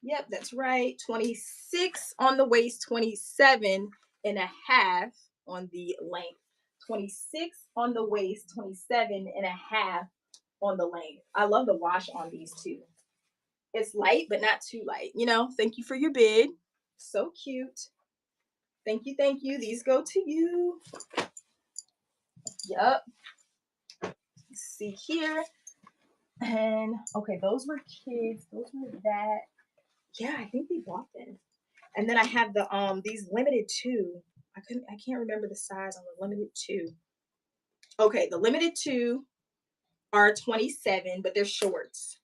Yep, that's right. 26 on the waist, 27 and a half on the length. 26 on the waist, 27 and a half on the length. I love the wash on these too. It's light, but not too light. You know, thank you for your bid. So cute. Thank you, thank you. These go to you. Yep. See here. And okay, those were kids. Those were that. Yeah, I think we bought them. And then I have the these limited 2. I can't remember the size on the limited 2. Okay, the limited 2 are 27, but they're shorts.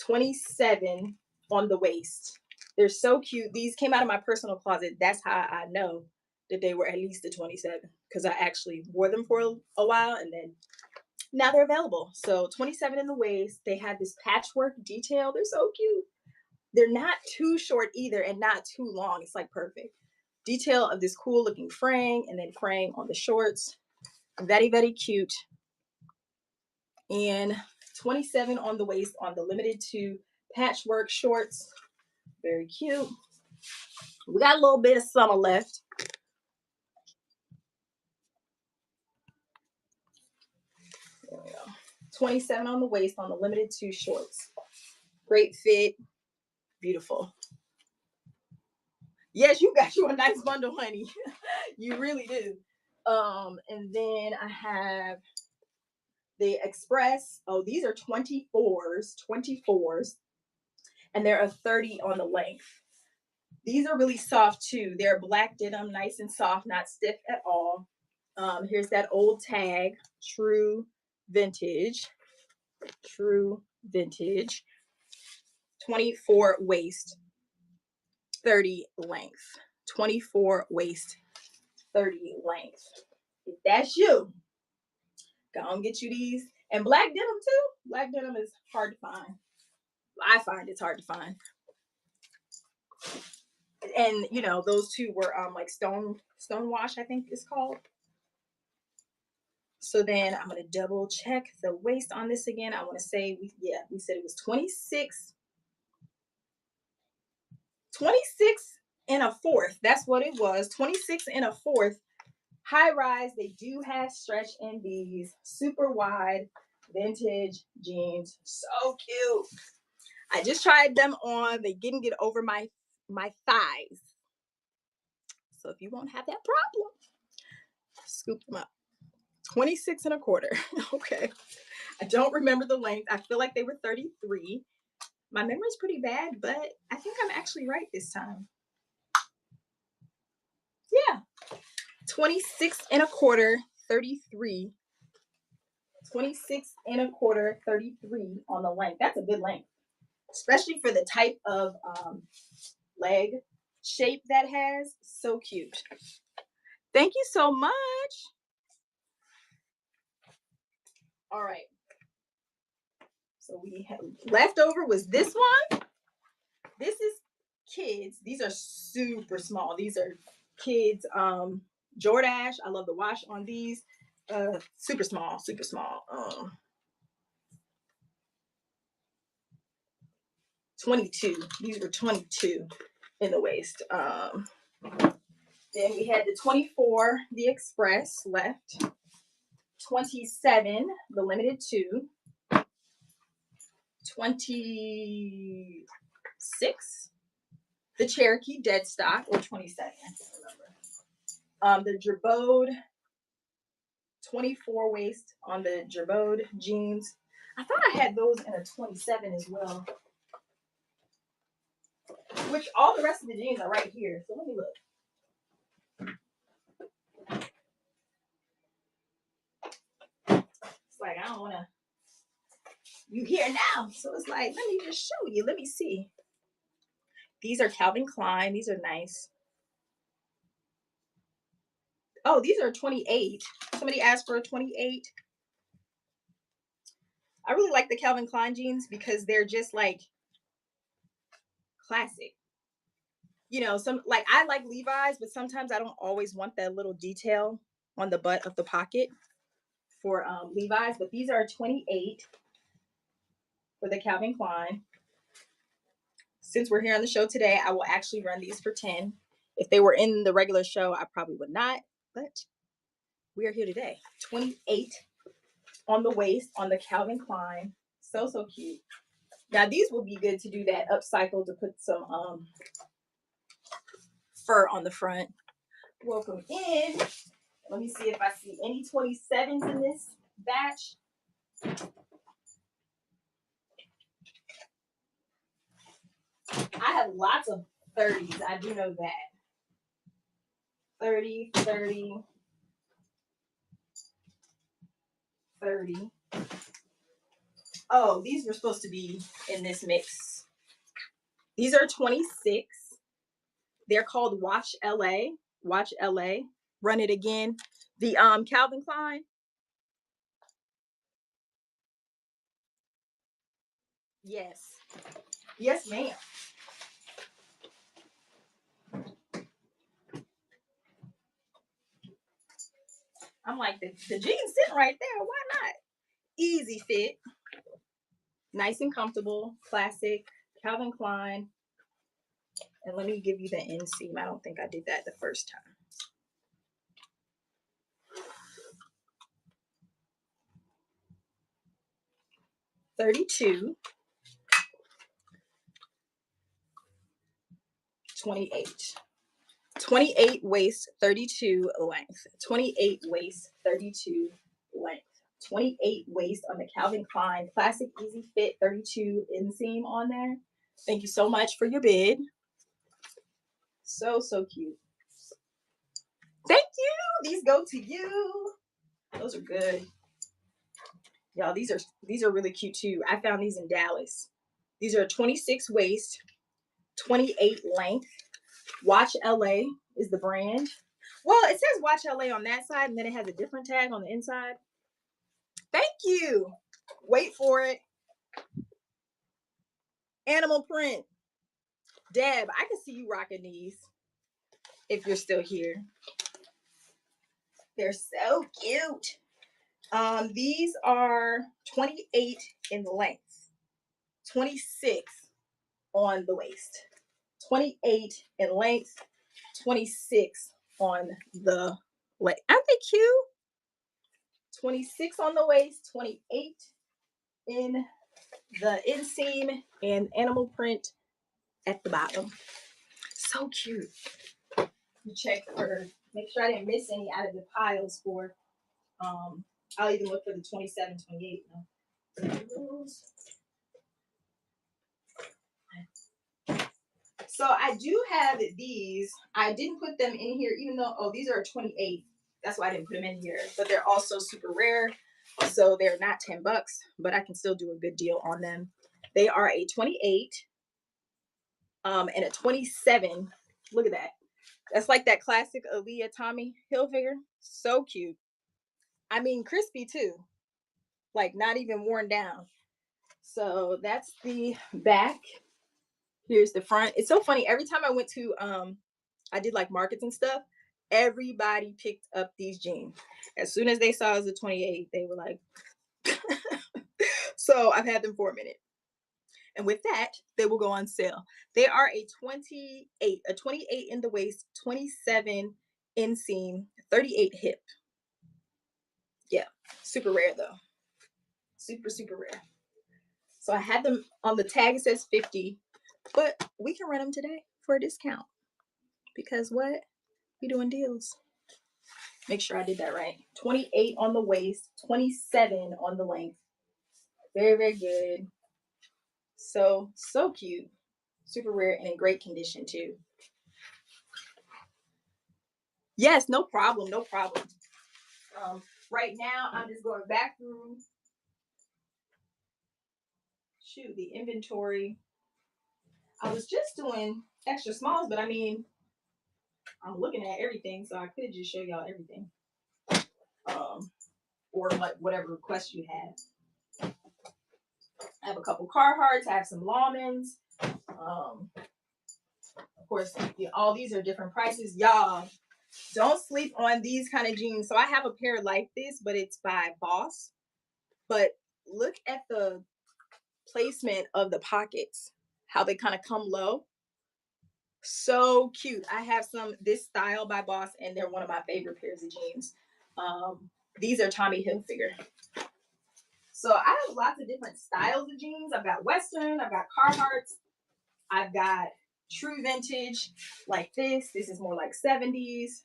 27 on the waist. They're so cute. These came out of my personal closet. That's how I know that they were at least a 27 because I actually wore them for a while and then now they're available. So 27 in the waist. They have this patchwork detail. They're so cute. They're not too short either and not too long. It's like perfect. Detail of this cool looking fraying and then fraying on the shorts. Very, very cute. And 27 on the waist on the limited 2 patchwork shorts. Very cute. We got a little bit of summer left. There we go. 27 on the waist on the limited 2 shorts. Great fit. Beautiful. Yes, you got you a nice bundle, honey. You really do. And then I have The Express, oh, these are 24s, and they're a 30 on the length. These are really soft too. They're black denim, nice and soft, not stiff at all. Here's that old tag, true vintage, 24 waist, 30 length, 24 waist, 30 length. If that's you, go and get you these. And black denim too. Black denim is hard to find. I find it's hard to find. And you know, those two were like stone wash, I think it's called. So then I'm gonna double check the waist on this again. I want to say we said it was 26 and a fourth. That's what it was. 26 and a fourth. High rise. They do have stretch in these. Super wide vintage jeans. So cute. I just tried them on. They didn't get over my thighs. So if you won't have that problem, scoop them up. 26 and a quarter. Okay. I don't remember the length. I feel like they were 33. My memory's pretty bad, but I think I'm actually right this time. Yeah. 26 and a quarter, 33. 26 and a quarter, 33 on the length. That's a good length, especially for the type of leg shape that has. So cute. Thank you so much. All right. So we have leftover was this one. This is kids. These are super small. These are kids Jordache. I love the wash on these. Super small. 22. These were 22 in the waist. Then we had the 24, the Express left. 27, the limited 2. 26, the Cherokee dead stock, or 27, I can't remember. The Gerbode, 24 waist on the Gerbode jeans. I thought I had those in a 27 as well. Which all the rest of the jeans are right here. So let me look. It's like I don't want to. You here now, so it's like let me just show you. Let me see. These are Calvin Klein. These are nice. Oh, these are 28. Somebody asked for a 28. I really like the Calvin Klein jeans because they're just like classic. You know, some like I like Levi's, but sometimes I don't always want that little detail on the butt of the pocket for Levi's. But these are 28 for the Calvin Klein. Since we're here on the show today, I will actually run these for 10. If they were in the regular show, I probably would not, but we are here today. 28 on the waist on the Calvin Klein. So cute. Now these will be good to do that upcycle to put some fur on the front. Welcome in. Let me see if I see any 27s in this batch. I have lots of 30s. I do know that. 30, 30, 30. Oh, these were supposed to be in this mix. These are 26. They're called Watch LA. Watch LA. Run it again. The Calvin Klein. Yes. Yes, ma'am. I'm like, the jeans sitting right there. Why not? Easy fit. Nice and comfortable. Classic. Calvin Klein. And let me give you the inseam. I don't think I did that the first time. $32. 28. 28 waist, 32 length. 28 waist, 32 length. 28 waist on the Calvin Klein Classic Easy Fit 32 inseam on there. Thank you so much for your bid. So cute. Thank you. These go to you. Those are good. Y'all, these are really cute too. I found these in Dallas. These are 26 waist, 28 length. Watch LA is the brand. Well, it says Watch LA on that side, and then it has a different tag on the inside. Thank you. Wait for it. Animal print. Deb, I can see you rocking these if you're still here. They're so cute. These are 28 in length, 26 on the waist. 28 in length, 26 on the leg. Aren't they cute? 26 on the waist, 28 in the inseam, and animal print at the bottom. So cute. Check for, make sure I didn't miss any out of the piles for, I'll even look for the 27, 28. So I do have these. I didn't put them in here, even though, oh, these are 28. That's why I didn't put them in here. But they're also super rare. So they're not $10, but I can still do a good deal on them. They are a 28 and a 27. Look at that. That's like that classic Aaliyah Tommy Hilfiger. So cute. I mean, crispy too. Like not even worn down. So that's the back. Here's the front. It's so funny. Every time I went to, I did like markets and stuff, everybody picked up these jeans. As soon as they saw it was a 28, they were like, so I've had them for a minute. And with that, they will go on sale. They are a 28 in the waist, 27 inseam, 38 hip. Yeah, super rare though. Super rare. So I had them on the tag, it says 50, but we can rent them today for a discount. Because what? We doing deals. Make sure I did that right. 28 on the waist, 27 on the length. Very good. So cute. Super rare and in great condition too. Yes, no problem. Right now, I'm just going back through the inventory. I was just doing extra smalls, but I mean, I'm looking at everything, so I could just show y'all everything. Or like whatever request you have. I have a couple Carhartts. I have some Lawmans. Of course, all these are different prices. Y'all, don't sleep on these kind of jeans. So I have a pair like this, but it's by Boss. But look at the placement of the pockets, how they kind of come low. So cute. I have some this style by Boss, and they're one of my favorite pairs of jeans. These are Tommy Hilfiger. So I have lots of different styles of jeans. I've got Western, I've got Carhartts, I've got true vintage like this. This is more like 70s.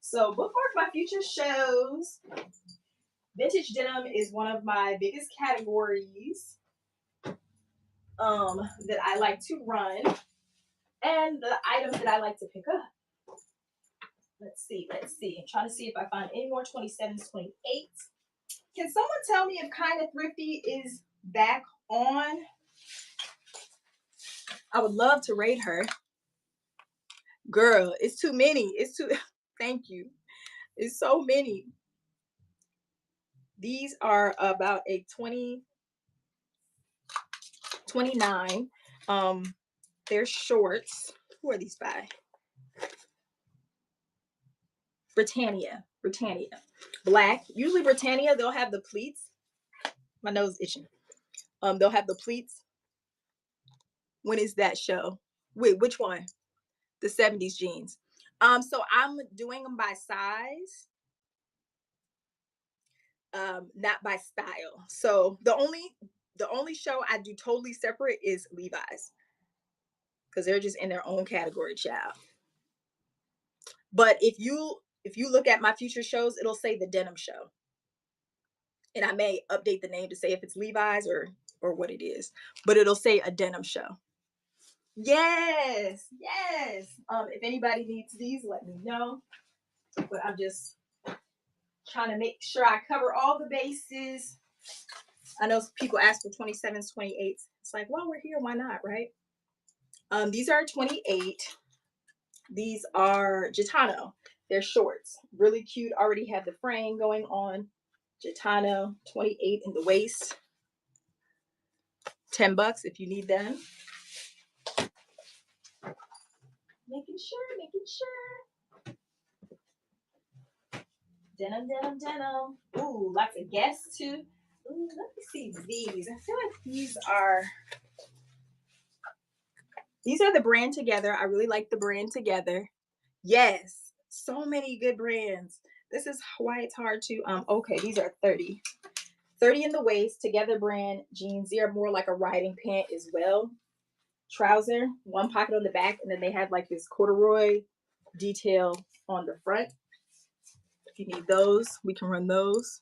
So bookmark my future shows. Vintage denim is one of my biggest categories that I like to run, and the items that I like to pick up. Let's see. I'm trying to see if I find any more 27s, 28s. Can someone tell me if Kind of Thrifty is back on? I would love to rate her. Girl, it's too many. Thank you. It's so many. These are about a 20, 29. They're shorts. Who are these by? Britannia. Black. Usually Britannia, they'll have the pleats. My nose is itching. They'll have the pleats. When is that show? Wait, which one? The 70s jeans. So I'm doing them by size, not by style. So the only show I do totally separate is Levi's, because they're just in their own category, child. But if you look at my future shows, it'll say the denim show. And I may update the name to say if it's Levi's or what it is, but it'll say a denim show. Yes, yes. If anybody needs these, let me know. But I'm just trying to make sure I cover all the bases. I know people ask for 27s, 28s. It's like, well, we're here, why not, right? These are 28. These are Gitano. They're shorts, really cute. Already have the frame going on. Gitano, 28 in the waist. $10 if you need them. Making sure. Denim, denim, denim. Ooh, lots of guests too. Ooh, let me see these. I feel like these are the brand Together. I really like the brand Together. Yes, so many good brands. This is why it's hard to okay, these are 30. 30 in the waist, Together brand jeans. They are more like a riding pant as well. Trouser, one pocket on the back, and then they have like this corduroy detail on the front. If you need those, we can run those.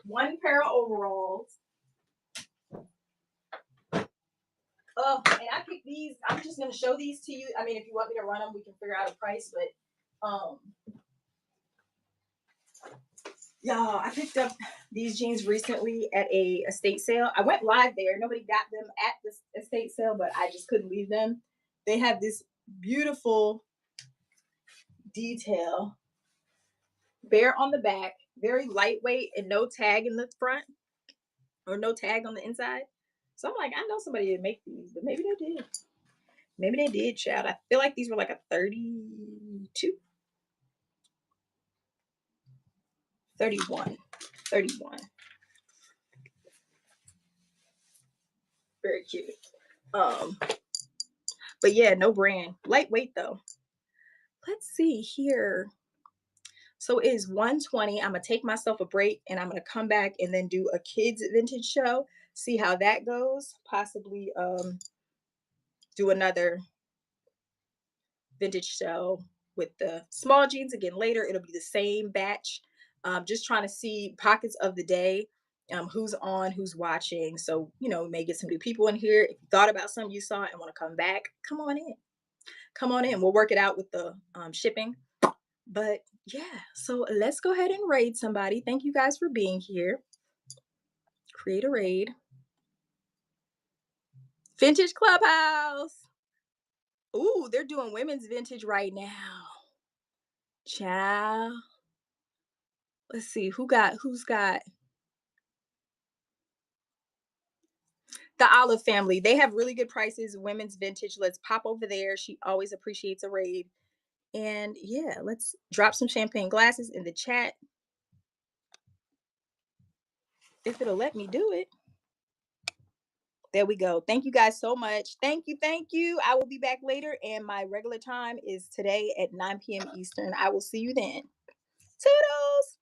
One pair of overalls. Oh, and I picked these. I'm just gonna show these to you. I mean, if you want me to run them, we can figure out a price. But y'all, I picked up these jeans recently at a estate sale. I went live there. Nobody got them at this estate sale, but I just couldn't leave them. They have this beautiful detail, bare on the back, very lightweight, and no tag in the front or no tag on the inside. So I'm like, I know somebody didn't make these, but maybe they did. Maybe they did, child. I feel like these were like a 32, 31, 31. Very cute. But yeah, no brand. Lightweight though. Let's see here. So it is 1:20. I'm gonna take myself a break and I'm gonna come back and then do a kids vintage show. See how that goes. Possibly do another vintage show with the small jeans again later. It'll be the same batch. Just trying to see pockets of the day, who's on, who's watching. So, you know, we may get some new people in here. If you thought about something you saw and want to come back, come on in. Come on in. We'll work it out with the shipping. But yeah, so let's go ahead and raid somebody. Thank you guys for being here. Create a raid. Vintage Clubhouse. Ooh, they're doing women's vintage right now. Ciao. Let's see who's got the Olive family. They have really good prices. Women's vintage. Let's pop over there. She always appreciates a raid. And yeah, let's drop some champagne glasses in the chat. If it'll let me do it. There we go. Thank you guys so much. Thank you. Thank you. I will be back later, and my regular time is today at 9 p.m. Eastern. I will see you then. Toodles.